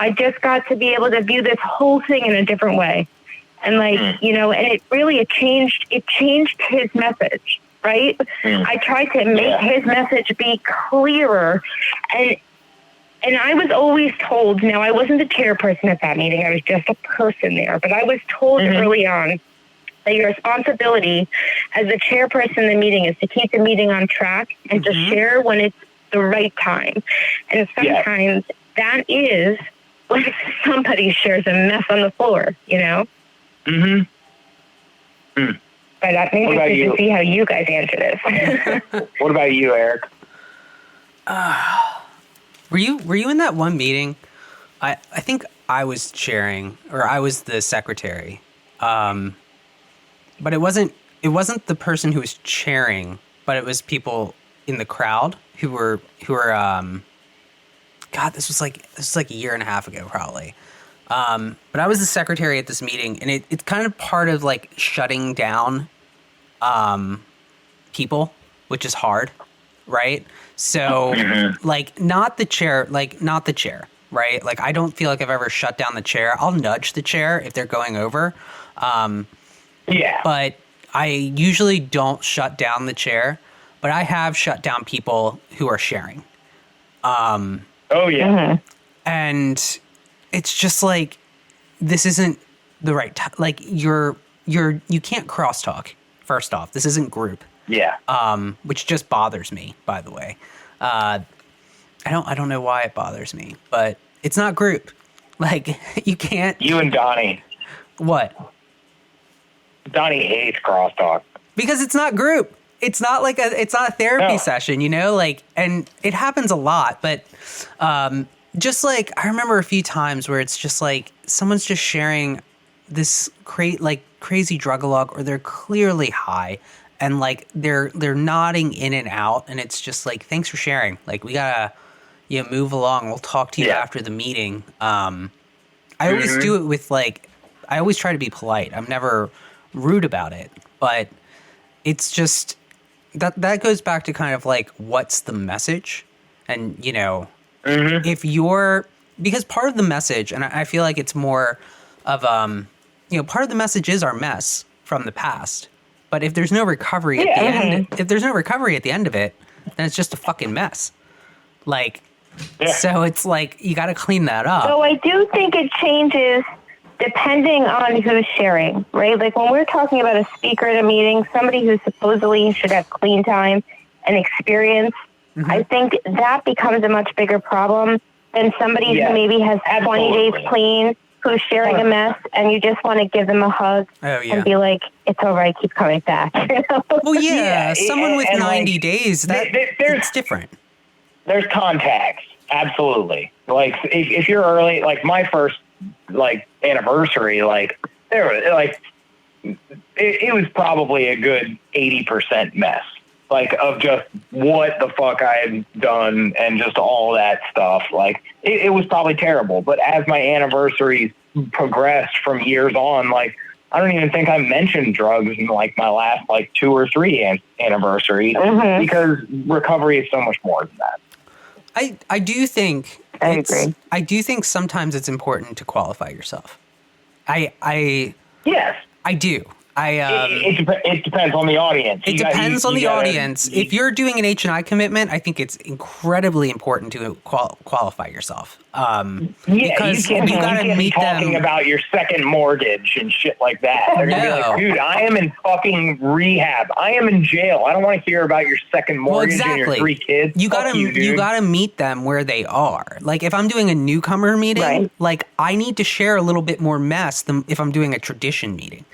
I just got to be able to view this whole thing in a different way. And like, you know, and it changed his message, right? I tried to make his message be clearer, and I was always told, now I wasn't the chairperson at that meeting, I was just a person there, but I was told early on that your responsibility as the chairperson of the meeting is to keep the meeting on track and to share when it's the right time. And sometimes that is when somebody shares a mess on the floor, you know? But I think I should see how you guys answer this. What about you, Eric? Were you in that one meeting? I think I was chairing, or I was the secretary. But it wasn't the person who was chairing, but it was people in the crowd who were God, this was like a year and a half ago probably. But I was the secretary at this meeting, and it's kind of part of like shutting down people, which is hard, right? So like not the chair, right? Like I don't feel like I've ever shut down the chair. I'll nudge the chair if they're going over. But I usually don't shut down the chair, but I have shut down people who are sharing. And it's just like, this isn't the right time. Like you can't crosstalk. First off, this isn't group. Which just bothers me, by the way. I don't know why it bothers me, but it's not group. Like you can't. You and Donnie. What? Donnie hates crosstalk. Because it's not group. It's not a therapy session, you know, like, and it happens a lot, but, just like, I remember a few times where it's just like, someone's just sharing this crazy drug-a-log, or they're clearly high, and like, they're nodding in and out, and it's just like, thanks for sharing. Like, we gotta, move along. We'll talk to you after the meeting. I always do it with like, I always try to be polite. I'm never rude about it, but it's just that goes back to kind of like, what's the message? And if you're, because part of the message, and I feel like it's more of part of the message is our mess from the past, but if there's no recovery at the end, if there's no recovery at the end of it, then it's just a fucking mess. Like, so it's like, you got to clean that up. So I do think it changes depending on who's sharing, right? Like when we're talking about a speaker at a meeting, somebody who supposedly should have clean time and experience, I think that becomes a much bigger problem than somebody who maybe has 20 days clean, who's sharing a mess, and you just want to give them a hug and be like, it's all right, keep coming back. Well, someone with 90 days, it's different. There's context, absolutely. Like if you're early, like my first anniversary, like there was like it was probably a good 80% mess, like of just what the fuck I had done and just all that stuff. Like it was probably terrible. But as my anniversaries progressed from years on, like I don't even think I mentioned drugs in like my last like 2 or 3 anniversaries because recovery is so much more than that. I do think I agree. I do think sometimes it's important to qualify yourself. Yes. I do. It depends on the audience. It depends on the audience. If you're doing an H&I commitment, I think it's incredibly important to qualify yourself. Because you got to meet them. Talking about your second mortgage and shit like that. They're going to be like, dude, I am in fucking rehab. I am in jail. I don't want to hear about your second mortgage and your 3 kids. You got to meet them where they are. Like if I'm doing a newcomer meeting, like I need to share a little bit more mess than if I'm doing a tradition meeting.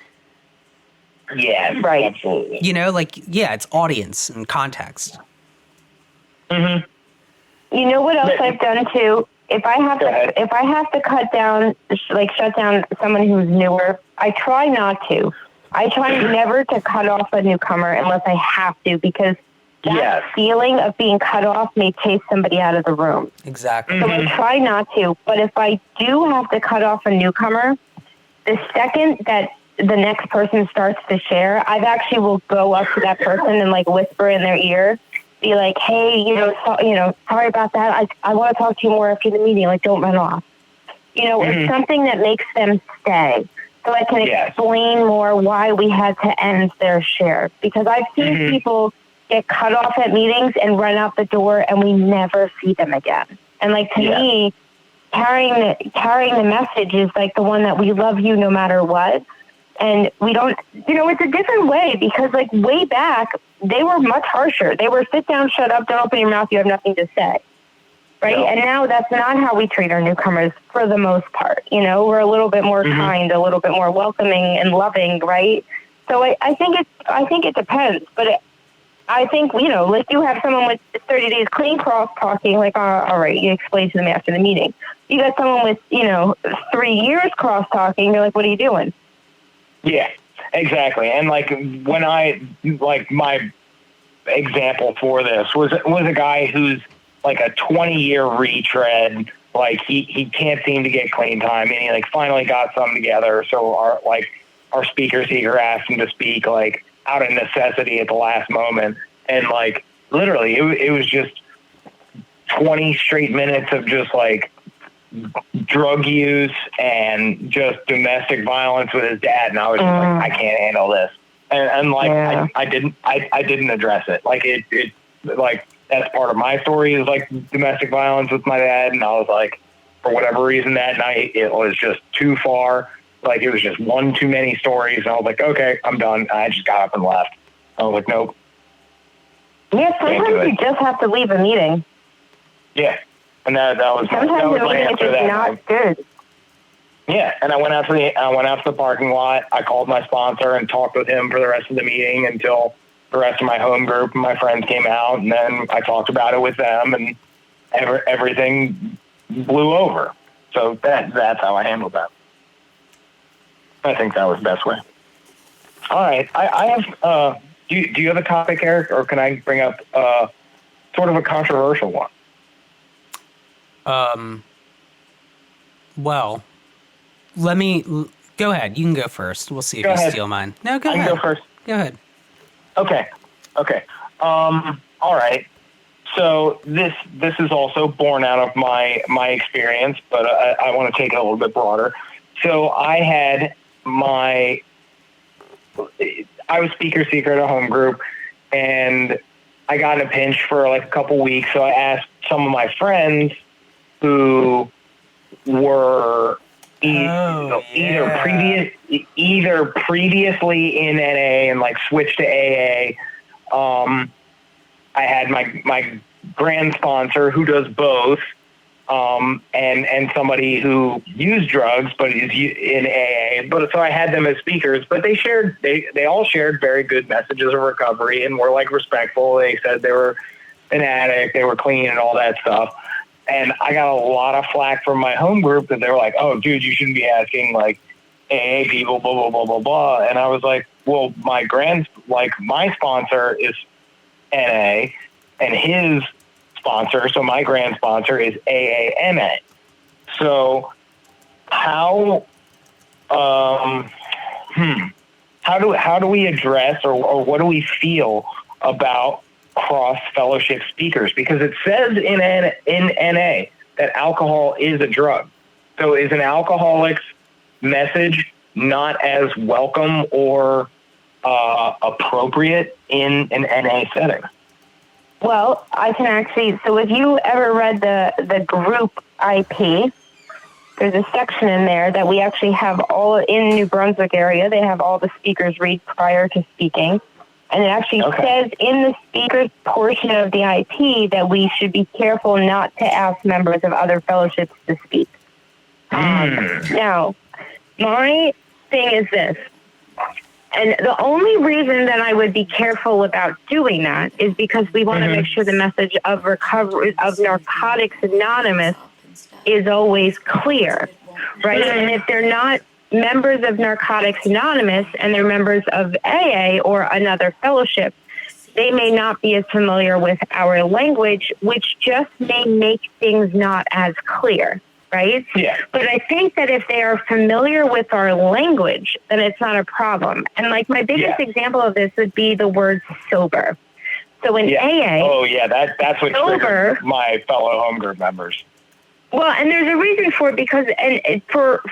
Yeah, right. Absolutely. It's audience and context. You know what else I've done too? If I have to shut down someone who's newer, I try not to. I try never to cut off a newcomer unless I have to, because that feeling of being cut off may chase somebody out of the room. Exactly. So I try not to. But if I do have to cut off a newcomer, the second that the next person starts to share, I actually will go up to that person and like whisper in their ear, be like, hey, sorry about that. I want to talk to you more after the meeting. Like, don't run off. It's something that makes them stay. so I can Yes. explain more why we had to end their share. Because I've seen people get cut off at meetings and run out the door, and we never see them again. And like to me, carrying the message is like the one that we love you no matter what. And we don't, it's a different way, because like way back, they were much harsher. They were sit down, shut up, don't open your mouth, you have nothing to say. Right? Yeah. And now that's not how we treat our newcomers for the most part. We're a little bit more kind, a little bit more welcoming and loving, right? So I think it depends, but I think, like you have someone with 30 days clean cross talking, like, all right, you explain to them after the meeting. You got someone with, 3 years cross talking, you're like, what are you doing? Yeah, exactly. And like when my example for this was a guy who's like a 20-year retread. Like he can't seem to get clean time, and he like finally got something together. So our speaker seeker asked him to speak like out of necessity at the last moment, and like literally it was just 20 straight minutes of just like drug use and just domestic violence with his dad, and I was just like, I can't handle this, and like I didn't address it. Like it like that's part of my story is like domestic violence with my dad, and I was like, for whatever reason that night it was just too far. Like it was just one too many stories, and I was like, okay, I'm done. I just got up and left. I was like, nope. Yeah, sometimes you just have to leave a meeting. Yeah. And that was sometimes that was the my meeting answer is that not night. good. Yeah, and I went out to the parking lot. I called my sponsor and talked with him for the rest of the meeting until the rest of my home group and my friends came out, and then I talked about it with them, and everything blew over. So that's how I handled that. I think that was the best way. All right, I have. Do you have a topic, Eric, or can I bring up sort of a controversial one? Well, let me go ahead. You can go first. We'll see if you steal mine. No, go ahead. I can go first. Go ahead. Okay. All right. So this is also born out of my experience, but I want to take it a little bit broader. So I was speaker seeker at a home group, and I got in a pinch for like a couple weeks. So I asked some of my friends who were either previously in NA and like switched to AA. I had my grand sponsor who does both, and somebody who used drugs but is in AA. But so I had them as speakers, but they all shared very good messages of recovery and were like respectful. They said they were an addict, they were clean and all that stuff. And I got a lot of flack from my home group that they were like, "Oh, dude, you shouldn't be asking like AA people, blah blah blah blah blah." And I was like, "Well, my sponsor is NA, and his sponsor, so my grand sponsor is AANA. So how do we address or what do we feel about cross fellowship speakers? Because it says in NA that alcohol is a drug. So is an alcoholic's message not as welcome or appropriate in an NA setting? Well, I can actually, so if you ever read the group IP, there's a section in there that we actually have all in New Brunswick area. They have all the speakers read prior to speaking. And it actually says in the speakers portion of the IP that we should be careful not to ask members of other fellowships to speak. Now, my thing is this. And the only reason that I would be careful about doing that is because we want to make sure the message of recovery of Narcotics Anonymous is always clear, right? And if they're not members of Narcotics Anonymous and they're members of AA or another fellowship, they may not be as familiar with our language, which just may make things not as clear. Right? Yeah. But I think that if they are familiar with our language, then it's not a problem. And like my biggest example of this would be the word sober. So in AA... Oh, yeah, that's what triggered my fellow home group members. Well, and there's a reason for it because, for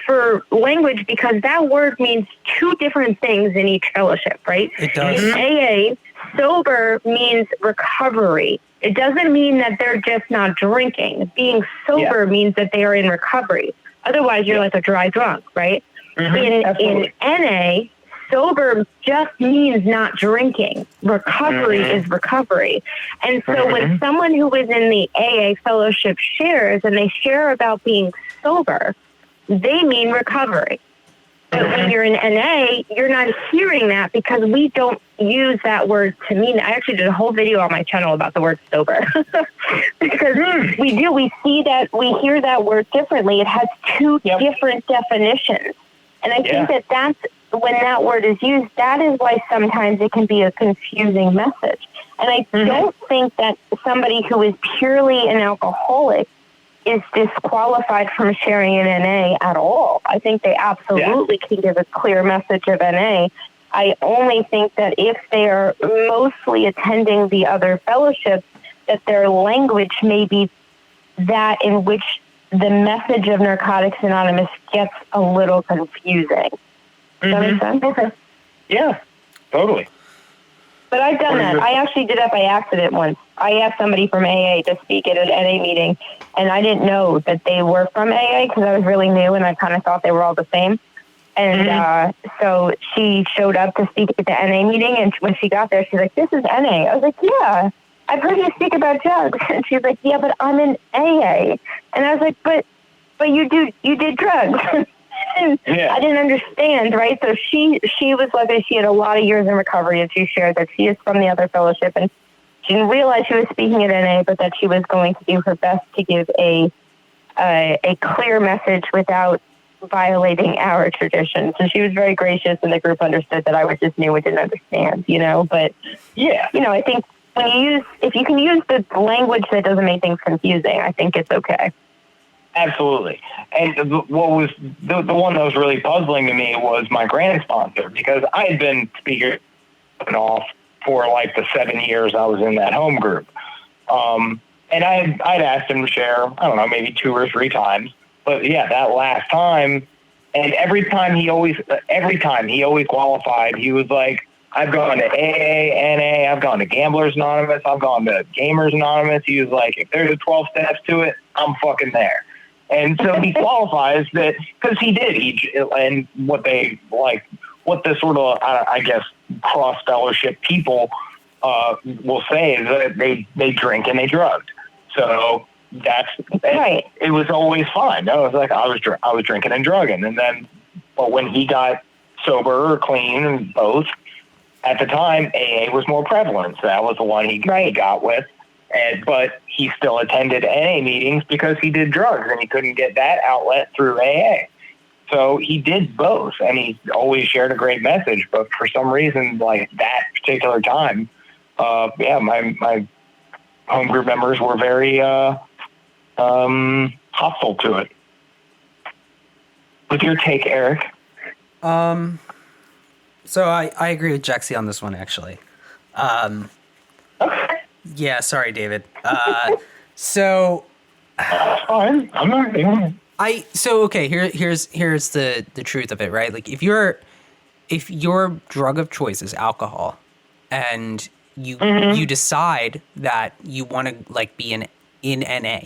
language, because that word means two different things in each fellowship, right? It does. In AA, sober means recovery. It doesn't mean that they're just not drinking. Being sober means that they are in recovery. Otherwise, you're like a dry drunk, right? In NA, sober just means not drinking. Recovery is recovery. And so when someone who is in the AA fellowship shares and they share about being sober, they mean recovery. But when you're in NA, you're not hearing that because we don't use that word to mean. I actually did a whole video on my channel about the word sober because we see that, we hear that word differently. It has two different definitions. And I think that's when that word is used, that is why sometimes it can be a confusing message. And I don't think that somebody who is purely an alcoholic is disqualified from sharing in NA at all. I think they absolutely can give a clear message of NA. I only think that if they are mostly attending the other fellowships, that their language may be that in which the message of Narcotics Anonymous gets a little confusing. Does that make sense? Okay. Yeah, totally. But I've done that. I actually did that by accident once. I asked somebody from AA to speak at an NA meeting, and I didn't know that they were from AA because I was really new and I kind of thought they were all the same. And so she showed up to speak at the NA meeting, and when she got there, she's like, "This is NA." I was like, "Yeah, I've heard you speak about drugs." And she's like, "Yeah, but I'm in AA." And I was like, but you did drugs." I didn't understand, right? So she was like, she had a lot of years in recovery, and she shared that she is from the other fellowship, and she didn't realize she was speaking at NA, but that she was going to do her best to give a clear message without violating our traditions. And she was very gracious, and the group understood that I was just new and didn't understand, But I think if you can use the language that doesn't make things confusing, I think it's okay. Absolutely. And what was the one that was really puzzling to me was my grant sponsor, because I had been speaker and off for like the 7 years I was in that home group. And I'd asked him to share, I don't know, maybe 2 or 3 times. But that last time, and every time he always qualified, he was like, "I've gone to AA, NA, I've gone to Gamblers Anonymous, I've gone to Gamers Anonymous." He was like, "If there's a 12 steps to it, I'm fucking there." And so he qualifies that because he did. And what the sort of, I guess, cross fellowship people will say is that they drink and they drugged. So that's right. It was always fine. I was like, I was drinking and drugging, and then, but when he got sober or clean, and both, at the time AA was more prevalent. So that was the one he got with. But he still attended NA meetings because he did drugs and he couldn't get that outlet through AA. So he did both, and he always shared a great message. But for some reason, like that particular time, my home group members were very hostile to it. What's your take, Eric? So I agree with Jexi on this one, actually. Okay. Yeah, sorry, David. So fine. I'm not. Here's the truth of it, right? Like if your drug of choice is alcohol, and you decide that you want to like be in NA,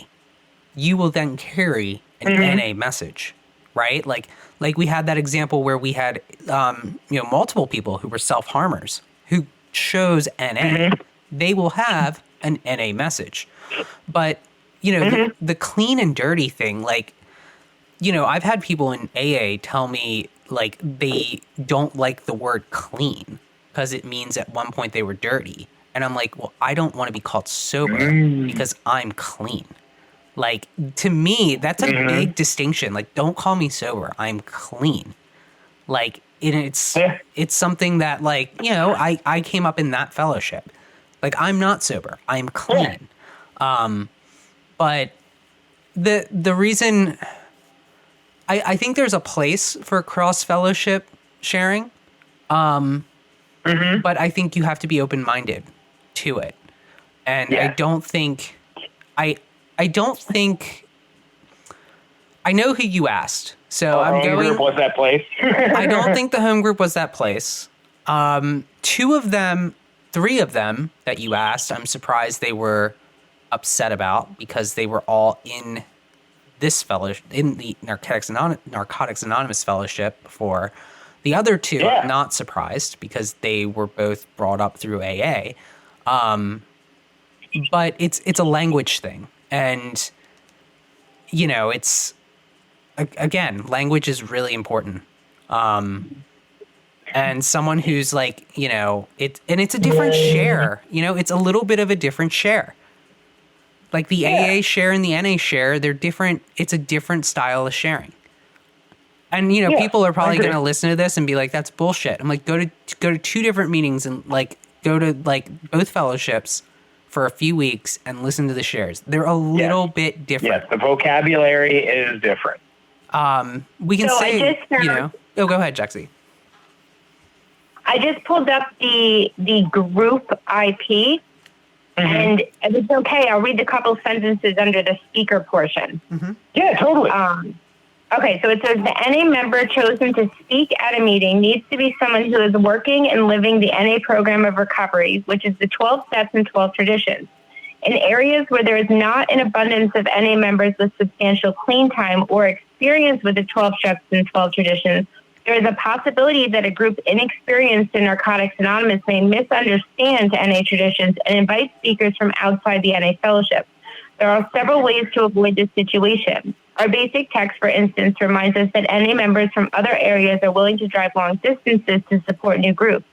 you will then carry an NA message, right? Like we had that example where we had multiple people who were self-harmers who chose NA. They will have an NA message. But, the clean and dirty thing, like, I've had people in AA tell me, like, they don't like the word clean because it means at one point they were dirty. And I'm like, well, I don't want to be called sober because I'm clean. Like, to me, that's a big distinction. Like, don't call me sober. I'm clean. Like, it's something that, like, I came up in that fellowship. Like, I'm not sober. I'm clean. But the reason I think there's a place for cross fellowship sharing. But I think you have to be open-minded to it. And I don't think I know who you asked, so Our I'm home going. group was that place. I don't think the home group was that place. Two of them, three of them that you asked, I'm surprised they were upset about because they were all in this fellowship, in the Narcotics Anonymous fellowship before. The other two, Yeah. I'm not surprised because they were both brought up through AA. But it's a language thing, and it's again, language is really important. And someone who's like, it's a different share. It's a little bit of a different share. Like the AA share and the NA share, they're different. It's a different style of sharing. And people are probably going to listen to this and be like, "That's bullshit." I'm like, go to two different meetings and go to both fellowships for a few weeks and listen to the shares. They're a little bit different. Yes, the vocabulary is different. We can say, go ahead, Jexi. I just pulled up the group IP, and if it's okay, I'll read a couple sentences under the speaker portion. Mm-hmm. Yeah, totally. Okay, so it says the NA member chosen to speak at a meeting needs to be someone who is working and living the NA program of recovery, which is the 12 steps and 12 traditions. In areas where there is not an abundance of NA members with substantial clean time or experience with the 12 steps and 12 traditions, there is a possibility that a group inexperienced in Narcotics Anonymous may misunderstand NA traditions and invite speakers from outside the NA fellowship. There are several ways to avoid this situation. Our basic text, for instance, reminds us that NA members from other areas are willing to drive long distances to support new groups.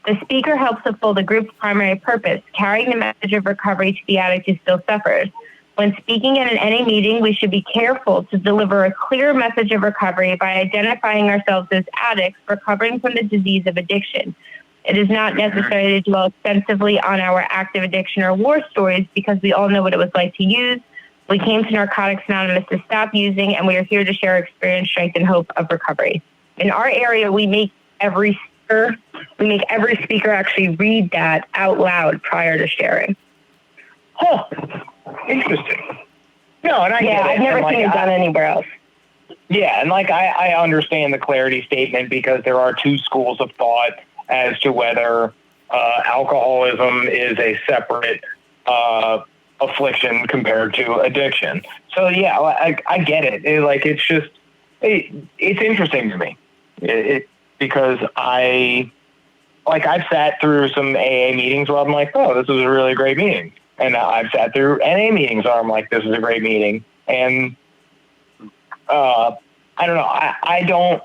The speaker helps fulfill the group's primary purpose, carrying the message of recovery to the addict who still suffers. When speaking at an NA meeting, we should be careful to deliver a clear message of recovery by identifying ourselves as addicts recovering from the disease of addiction. It is not necessary to dwell extensively on our active addiction or war stories because we all know what it was like to use. We came to Narcotics Anonymous to stop using, and we are here to share our experience, strength, and hope of recovery. In our area, we make every speaker actually read that out loud prior to sharing. Huh. Interesting. No, and I get it. I've never seen it done anywhere else. Yeah, and I understand the clarity statement because there are two schools of thought as to whether alcoholism is a separate affliction compared to addiction. So yeah, I get it. It's interesting to me. Because I've sat through some AA meetings where I'm like, oh, this was a really great meeting. And I've sat through NA meetings where I'm like, this is a great meeting. And I don't know. I don't.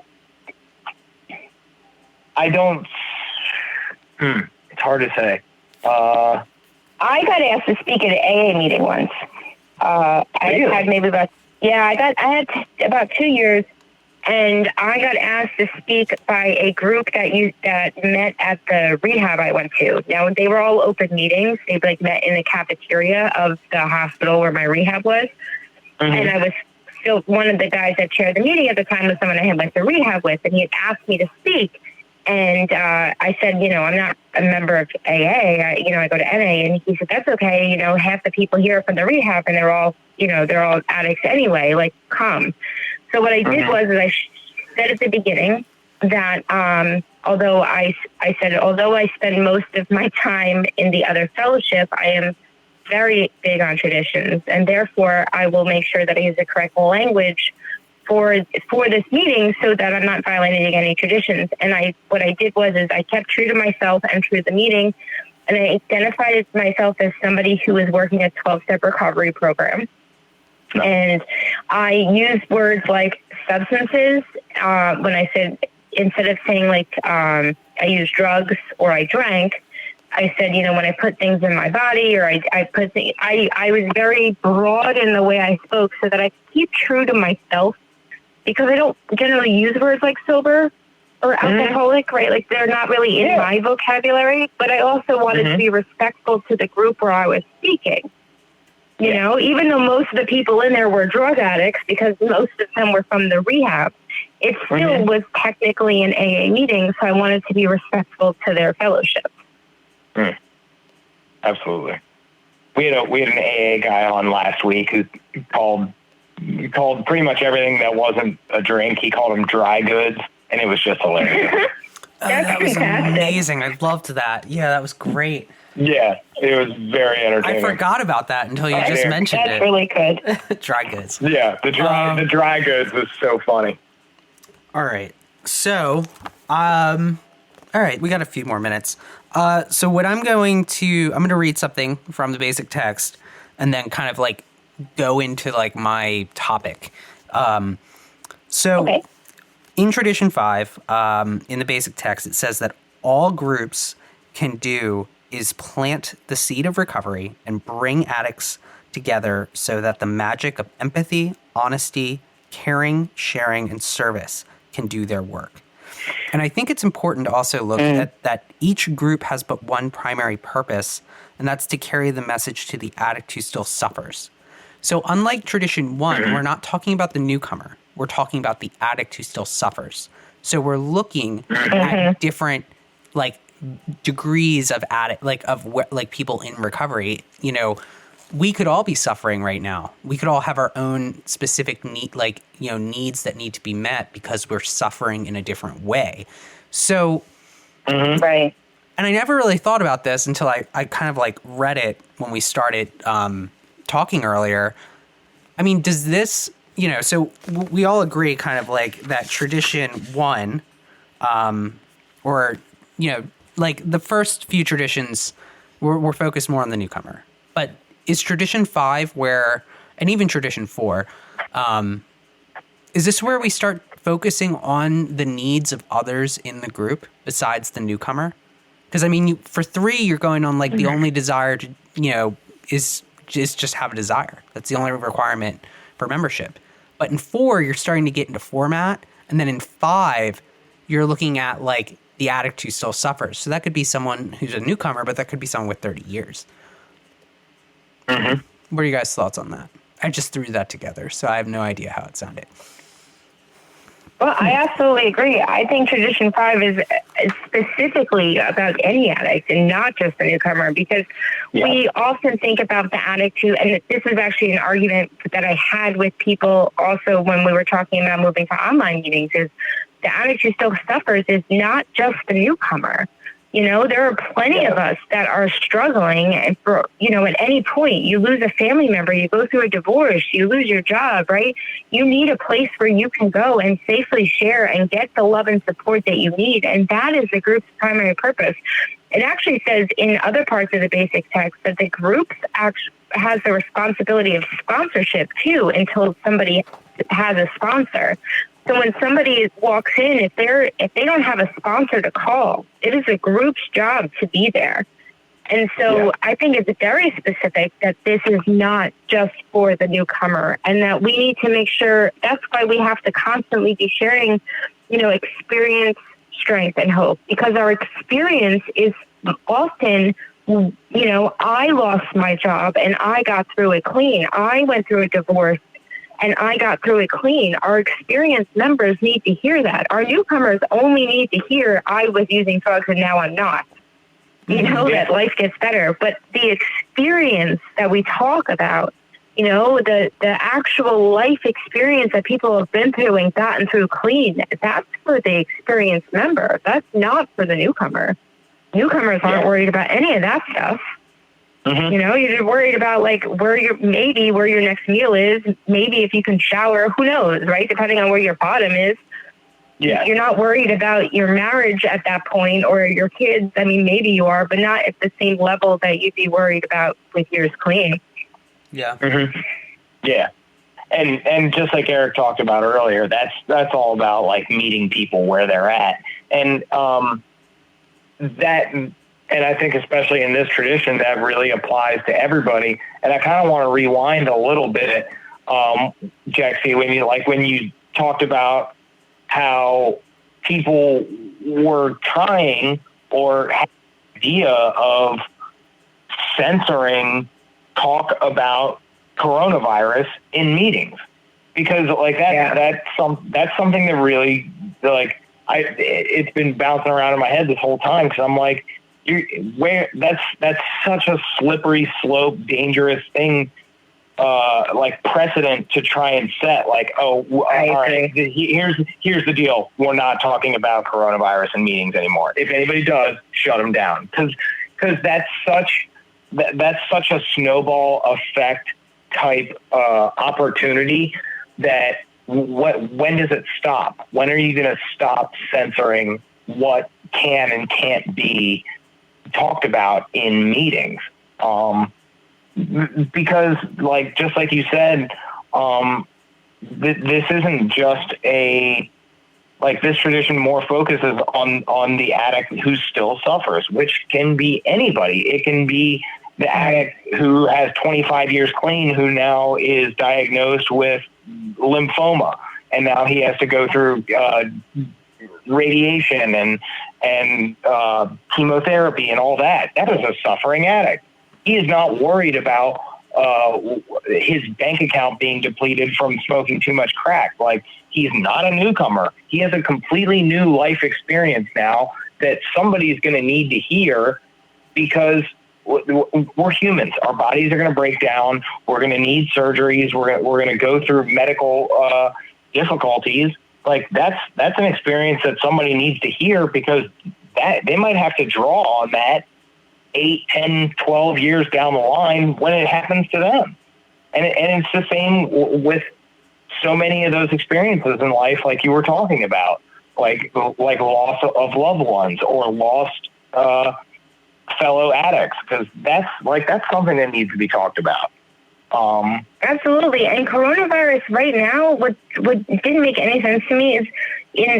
It's hard to say. I got asked to speak at an AA meeting once. I had about 2 years, and I got asked to speak by a group that met at the rehab I went to. Now, they were all open meetings. They met in the cafeteria of the hospital where my rehab was. Mm-hmm. And I was still one of the guys that chaired the meeting at the time was someone I had went to rehab with, and he had asked me to speak. And I said, I'm not a member of AA. I go to NA. And he said, that's okay. Half the people here are from the rehab, and they're all addicts anyway. Come. So what I did was I said at the beginning that although I spend most of my time in the other fellowship, I am very big on traditions, and therefore I will make sure that I use the correct language for this meeting so that I'm not violating any traditions. And what I did was I kept true to myself and true to the meeting, and I identified myself as somebody who is working a 12-step recovery program. And I used words like substances when I said, instead of saying I used drugs or I drank, I said, when I put things in my body or I was very broad in the way I spoke so that I could keep true to myself, because I don't generally use words like sober or alcoholic, right? They're not really in my vocabulary, but I also wanted to be respectful to the group where I was speaking. Even though most of the people in there were drug addicts, because most of them were from the rehab, it still was technically an AA meeting, so I wanted to be respectful to their fellowship. Absolutely. We had an AA guy on last week who called he called pretty much everything that wasn't a drink. He called them dry goods, and it was just hilarious. That was fantastic. amazing. I loved that. Yeah, that was great. Yeah, it was very I entertaining. forgot about that until you just did. mentioned That's it. really good. Dry goods. Yeah, the dry goods was so funny. All right. So, all right, we got a few more minutes. So what I'm going to read something from the basic text and then kind of like go into like my topic. Okay. In Tradition 5, in the basic text, it says that all groups can do is plant the seed of recovery and bring addicts together so that the magic of empathy, honesty, caring, sharing, and service can do their work. And I think it's important to also look at that each group has but one primary purpose, and that's to carry the message to the addict who still suffers. So unlike Tradition 1, we're not talking about the newcomer. We're talking about the addict who still suffers. So we're looking at different like degrees of addict, like people in recovery. You know, we could all be suffering right now. We could all have our own specific needs that need to be met because we're suffering in a different way. So, Right. and I never really thought about this until I kind of like read it when we started talking earlier. I mean, does this, so we all agree kind of like that Tradition 1, or, like the first few traditions were focused more on the newcomer. But is Tradition 5 and even Tradition 4, is this where we start focusing on the needs of others in the group besides the newcomer? Because I mean, for 3, you're going on like the only desire to, is just have a desire. That's the only requirement for membership. But in 4, you're starting to get into format. And then in 5, you're looking at like the addict who still suffers. So that could be someone who's a newcomer, but that could be someone with 30 years. What are you guys' thoughts on that? I just threw that together, so I have no idea how it sounded. Well, I absolutely agree. I think Tradition 5 is specifically about any addict and not just the newcomer, because we often think about the addict who, and this is actually an argument that I had with people also when we were talking about moving to online meetings, is the addict who still suffers is not just the newcomer. There are plenty of us that are struggling, and for, at any point, you lose a family member, you go through a divorce, you lose your job, right? You need a place where you can go and safely share and get the love and support that you need. And that is the group's primary purpose. It actually says in other parts of the basic text that the group has the responsibility of sponsorship too, until somebody has a sponsor. So when somebody walks in, if they don't have a sponsor to call, it is a group's job to be there. And so I think it's very specific that this is not just for the newcomer, and that we need to make sure. That's why we have to constantly be sharing, experience, strength, and hope, because our experience is often, I lost my job and I got through it clean. I went through a divorce and I got through it clean. Our experienced members need to hear that. Our newcomers only need to hear, I was using drugs and now I'm not. That life gets better. But the experience that we talk about, the actual life experience that people have been through and gotten through clean, that's for the experienced member. That's not for the newcomer. Newcomers aren't worried about any of that stuff. You're just worried about like where your next meal is, maybe if you can shower, who knows, right? Depending on where your bottom is. Yeah. You're not worried about your marriage at that point or your kids. I mean, maybe you are, but not at the same level that you'd be worried about with yours clean. Yeah. Yeah. And just like Eric talked about earlier, that's all about like meeting people where they're at. And and I think especially in this tradition, that really applies to everybody. And I kind of want to rewind a little bit, Jexi, when you talked about how people were trying or had the idea of censoring talk about coronavirus in meetings, because like that's something that really it's been bouncing around in my head this whole time, because I'm like, that's such a slippery slope, dangerous thing like precedent to try and set like, all right, here's the deal. We're not talking about coronavirus in meetings anymore. If anybody does, shut them down. Cause that's such a snowball effect type, opportunity that when does it stop? When are you going to stop censoring what can and can't be talked about in meetings? Because like, just like you said, this isn't just this tradition more focuses on the addict who still suffers, which can be anybody. It can be the addict who has 25 years clean, who now is diagnosed with lymphoma, and now he has to go through, radiation and chemotherapy and all that. That is a suffering addict. He is not worried about his bank account being depleted from smoking too much crack. Like, he's not a newcomer. He has a completely new life experience now that somebody's going to need to hear, because we're humans. Our bodies are going to break down. We're going to need surgeries. We're going to go through medical difficulties. Like, that's an experience that somebody needs to hear, because that they might have to draw on that 8, 10, 12 years down the line when it happens to them. And it's the same with so many of those experiences in life, like you were talking about, like loss of loved ones or lost fellow addicts, because that's something that needs to be talked about. Absolutely. And coronavirus right now, what didn't make any sense to me is,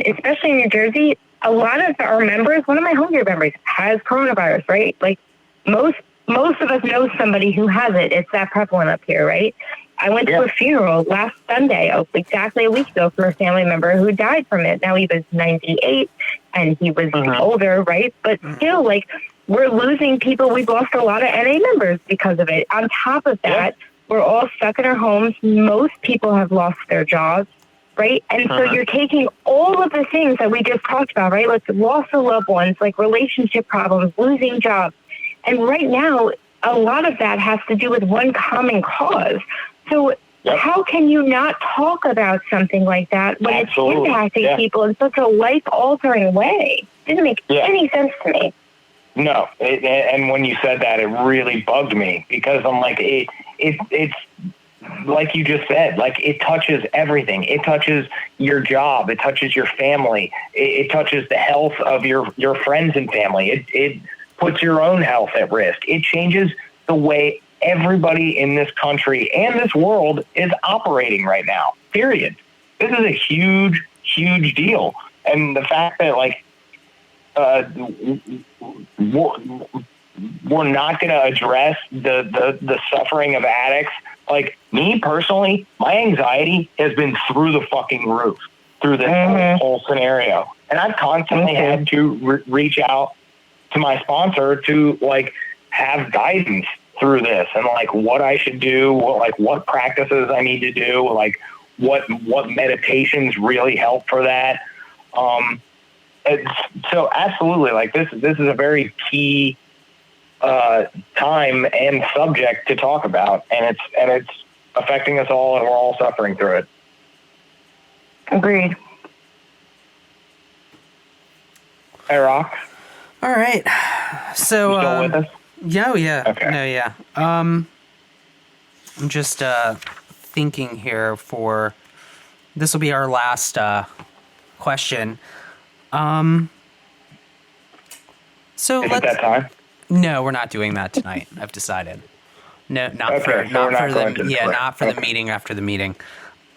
especially in New Jersey, a lot of our members, one of my home care members has coronavirus, right? Like, most of us know somebody who has it. It's that prevalent up here, right? I went to a funeral last Sunday, exactly a week ago, for a family member who died from it. Now, he was 98 and he was older, right? But still, like, we're losing people. We've lost a lot of NA members because of it. On top of that, we're all stuck in our homes. Most people have lost their jobs, right? And so you're taking all of the things that we just talked about, right? Like loss of loved ones, like relationship problems, losing jobs. And right now, a lot of that has to do with one common cause. So how can you not talk about something like that when it's impacting people in such a life-altering way? It didn't make any sense to me. No, and when you said that, it really bugged me, because I'm like, it's like you just said, like, it touches everything. It touches your job. It touches your family. It touches the health of your friends and family. It puts your own health at risk. It changes the way everybody in this country and this world is operating right now, period. This is a huge, huge deal. And the fact that, like, we're not going to address the suffering of addicts. Like, me personally, my anxiety has been through the fucking roof through this whole scenario. And I've constantly had to reach out to my sponsor to, like, have guidance through this, and like what I should do, what practices I need to do, like what meditations really help for that. So absolutely, like this is a very key time and subject to talk about, and it's affecting us all, and we're all suffering through it. Agreed. Hey, Rock. All right. So you still with us? Yeah. Okay. No, yeah. I'm just thinking here for this will be our last question. So is it that time? No, we're not doing that tonight. I've decided. No, not for the meeting after the meeting.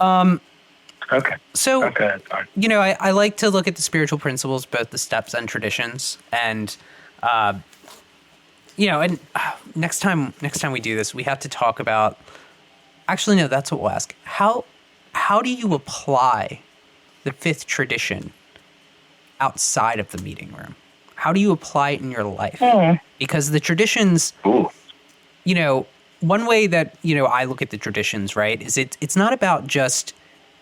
Okay. So, okay, that's fine. You know, I like to look at the spiritual principles, both the steps and traditions, and and next time we do this, we have to talk about. Actually, no, that's what we'll ask. How do you apply the fifth tradition outside of the meeting room? How do you apply it in your life? Because the traditions, one way that I look at the traditions, right, is it's not about just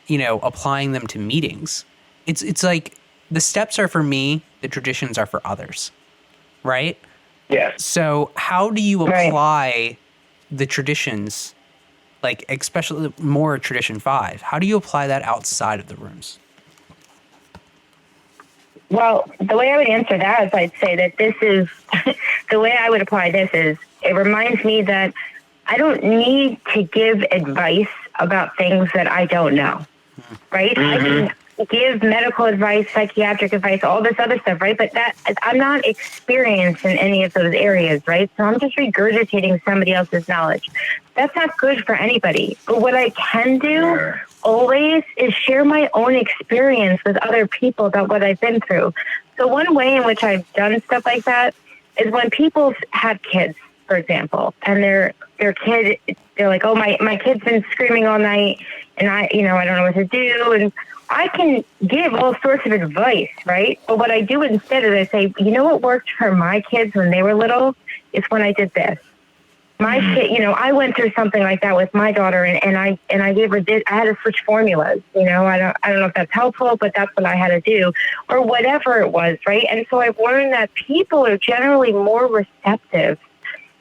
applying them to meetings. It's like the steps are for me, the traditions are for others, right? Yes. So how do you apply the traditions? like especially more tradition 5? How do you apply that outside of the rooms? Well, the way I would answer that is I'd say that this is the way I would apply this is it reminds me that I don't need to give advice about things that I don't know, right? I can give medical advice, psychiatric advice, all this other stuff, right? But that I'm not experienced in any of those areas, right? So I'm just regurgitating somebody else's knowledge. That's not good for anybody. But what I can do always is share my own experience with other people about what I've been through. So one way in which I've done stuff like that is when people have kids, for example, and their kid, they're like, oh, my kid's been screaming all night and I don't know what to do. And I can give all sorts of advice, right? But what I do instead is I say, you know what worked for my kids when they were little is when I did this. My kid, I went through something like that with my daughter, and I gave her I had to switch formulas. I don't know if that's helpful, but that's what I had to do, or whatever it was, right? And so I've learned that people are generally more receptive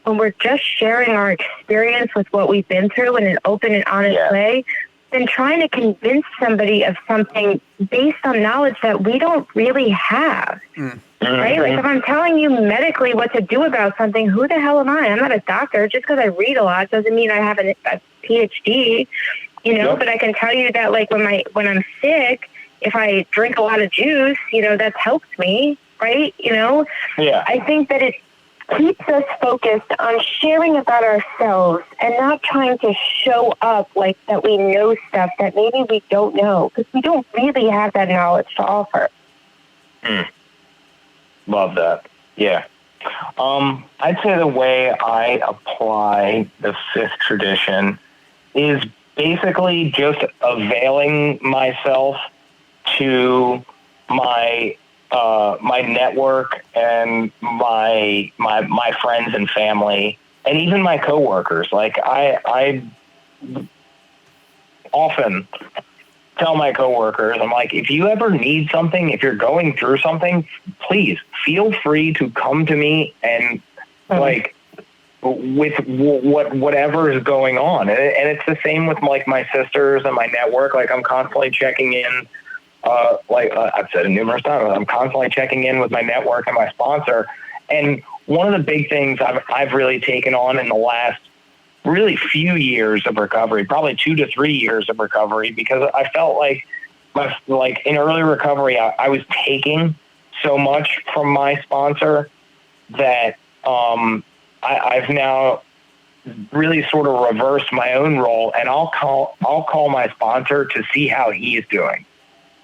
when we're just sharing our experience with what we've been through in an open and honest way than trying to convince somebody of something based on knowledge that we don't really have. Right? Like if I'm telling you medically what to do about something, who the hell am I? I'm not a doctor. Just because I read a lot doesn't mean I have a PhD, but I can tell you that like when I'm sick, if I drink a lot of juice, that's helped me, right? I think that it keeps us focused on sharing about ourselves and not trying to show up like that we know stuff that maybe we don't know because we don't really have that knowledge to offer. Love that. Yeah. I'd say the way I apply the 5th tradition is basically just availing myself to my network and my friends and family and even my coworkers. Like I often tell my coworkers, I'm like, if you ever need something, if you're going through something, please feel free to come to me and like with whatever is going on. And it's the same with like my sisters and my network. Like I'm constantly checking in. I've said it numerous times, I'm constantly checking in with my network and my sponsor. And one of the big things I've really taken on in the last really few years of recovery, probably 2 to 3 years of recovery, because I felt like in early recovery, I was taking so much from my sponsor that I've now really sort of reversed my own role, and I'll call my sponsor to see how he is doing.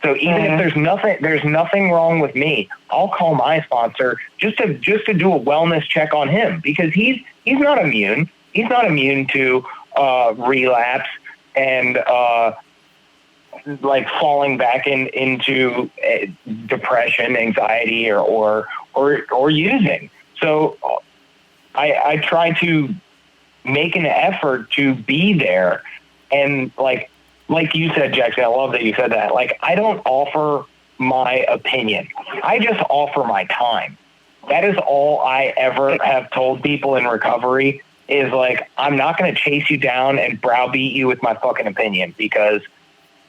So even if there's nothing wrong with me, I'll call my sponsor just to do a wellness check on him, because he's not immune. He's not immune to relapse and like falling back into depression, anxiety, or using. So I try to make an effort to be there, and like you said, Jexi, I love that you said that. Like, I don't offer my opinion. I just offer my time. That is all I ever have told people in recovery is like, I'm not going to chase you down and browbeat you with my fucking opinion, because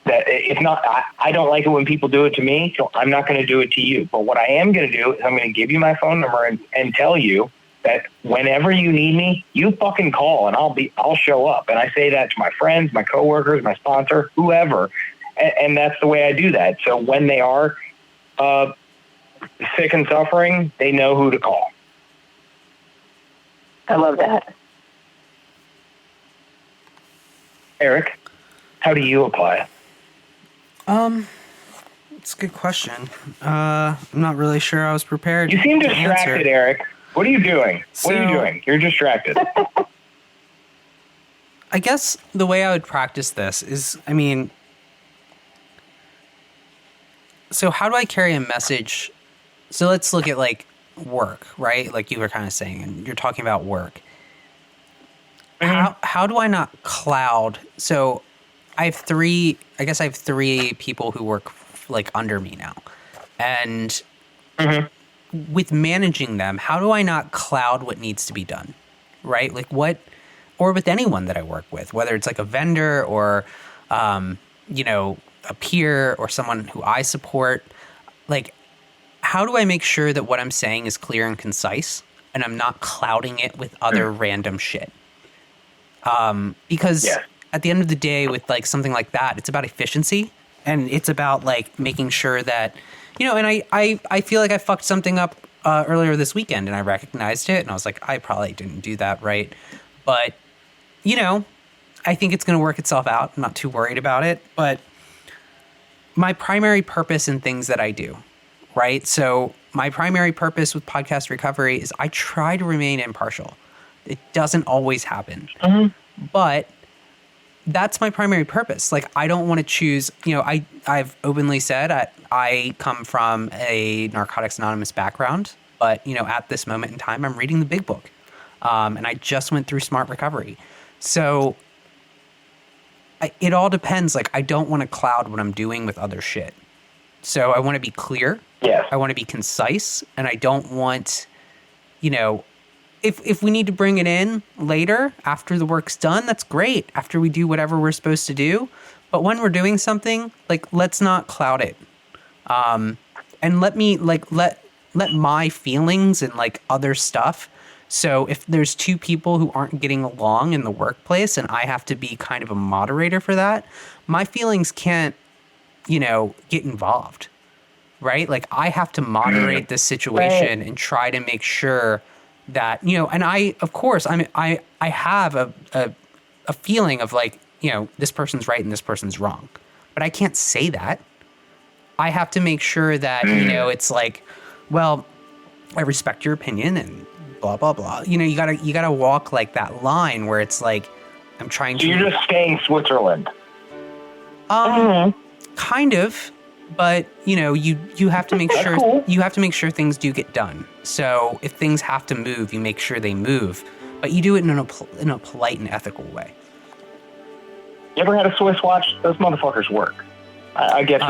that it's not, I don't like it when people do it to me, so I'm not going to do it to you. But what I am going to do is I'm going to give you my phone number and tell you that whenever you need me, you fucking call and I'll show up. And I say that to my friends, my coworkers, my sponsor, whoever. And that's the way I do that. So when they are sick and suffering, they know who to call. I love that. Eric, how do you apply it? It's a good question. I'm not really sure I was prepared. You seem to distracted, answer. Eric. What are you doing? What are you doing? You're distracted. I guess the way I would practice this is, so how do I carry a message? So let's look at like work, right? Like you were kind of saying, and you're talking about work. Mm-hmm. How do I not cloud? So I have three people who work like under me now. And with managing them, how do I not cloud what needs to be done? Right? Like what or with anyone that I work with, whether it's like a vendor or, you know, a peer or someone who I support. Like, how do I make sure that what I'm saying is clear and concise and I'm not clouding it with other random shit? Because at the end of the day, with like something like that, it's about efficiency, and it's about like making sure that, you know, and I feel like I fucked something up earlier this weekend, and I recognized it, and I was like, I probably didn't do that right. But, you know, I think it's going to work itself out. I'm not too worried about it. But my primary purpose in things that I do, right? So my primary purpose with Podcast Recovery is I try to remain impartial. It doesn't always happen. But that's my primary purpose. Like, I don't want to choose, you know, I've openly said I come from a Narcotics Anonymous background, but, you know, at this moment in time, I'm reading the big book. And I just went through Smart Recovery. So it all depends. Like, I don't want to cloud what I'm doing with other shit. So I want to be clear. Yes. I want to be concise, and I don't want, you know, if we need to bring it in later after the work's done, that's great. After we do whatever we're supposed to do. But when we're doing something, like, let's not cloud it. And let me like, let my feelings and like other stuff. So if there's two people who aren't getting along in the workplace and I have to be kind of a moderator for that, my feelings can't, you know, get involved, right? Like, I have to moderate this situation and try to make sure that, you know, and I, of course, I have a feeling of like, you know, this person's right and this person's wrong, but I can't say that. I have to make sure that, you know, it's like, well, I respect your opinion and blah, blah, blah. You know, you gotta walk like that line where it's like, I'm trying to. So you're just staying Switzerland. Kind of, but you know, you have to make sure cool. You have to make sure things do get done. So if things have to move, you make sure they move, but you do it in a polite and ethical way. You ever had a Swiss watch? Those motherfuckers work. I get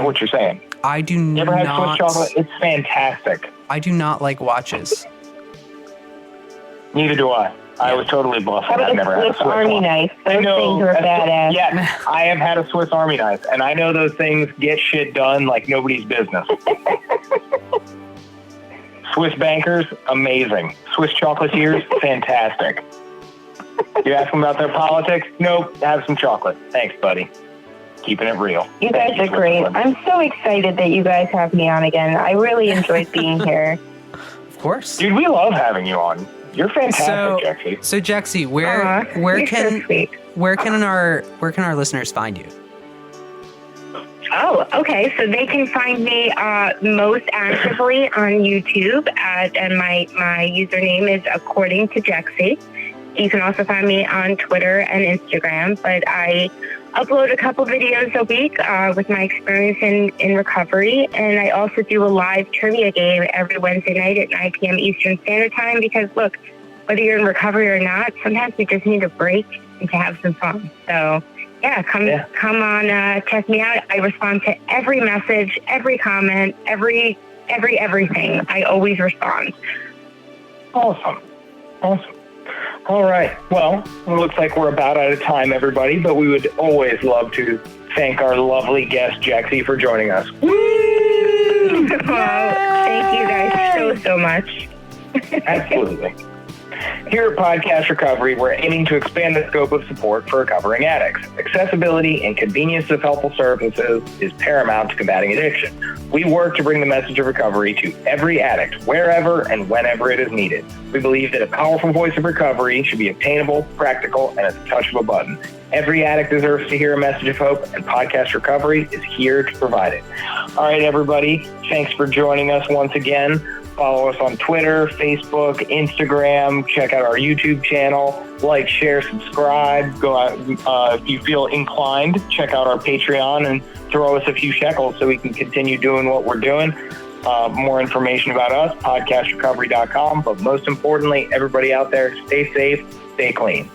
what you're saying. I do You ever not. had Swiss chocolate? It's fantastic. I do not like watches. Neither do I. I was totally bluffing. I've never had a Swiss Army watch. knife. I Those know. things are badass. Yes, I have had a Swiss Army knife, and I know those things get shit done like nobody's business. Swiss bankers, amazing. Swiss chocolatiers, fantastic. You ask them about their politics? Nope, have some chocolate. Thanks, buddy. Keeping it real. You guys are great. I'm so excited that you guys have me on again. I really enjoyed being here. Of course. Dude, we love having you on. You're fantastic, Jexi. So Jexi, where you're can so sweet. where can our listeners find you? Oh, okay. So they can find me most actively on YouTube and my username is According to Jexi. You can also find me on Twitter and Instagram, but I upload a couple videos a week with my experience in recovery, and I also do a live trivia game every Wednesday night at 9 p.m. Eastern Standard Time because, look, whether you're in recovery or not, sometimes you just need a break and to have some fun. So, yeah, come on, check me out. I respond to every message, every comment, everything. I always respond. Awesome. All right. Well, it looks like we're about out of time, everybody, but we would always love to thank our lovely guest, Jexi, for joining us. Well, thank you guys so much. Absolutely. Here at Podcast Recovery, we're aiming to expand the scope of support for recovering addicts. Accessibility and convenience of helpful services is paramount to combating addiction. We work to bring the message of recovery to every addict, wherever and whenever it is needed. We believe that a powerful voice of recovery should be obtainable, practical, and at the touch of a button. Every addict deserves to hear a message of hope, and Podcast Recovery is here to provide it. All right, everybody, thanks for joining us once again. Follow us on Twitter, Facebook, Instagram. Check out our YouTube channel. Like, share, subscribe. Go out if you feel inclined. Check out our Patreon and throw us a few shekels so we can continue doing what we're doing. More information about us, podcastrecovery.com. But most importantly, everybody out there, stay safe, stay clean.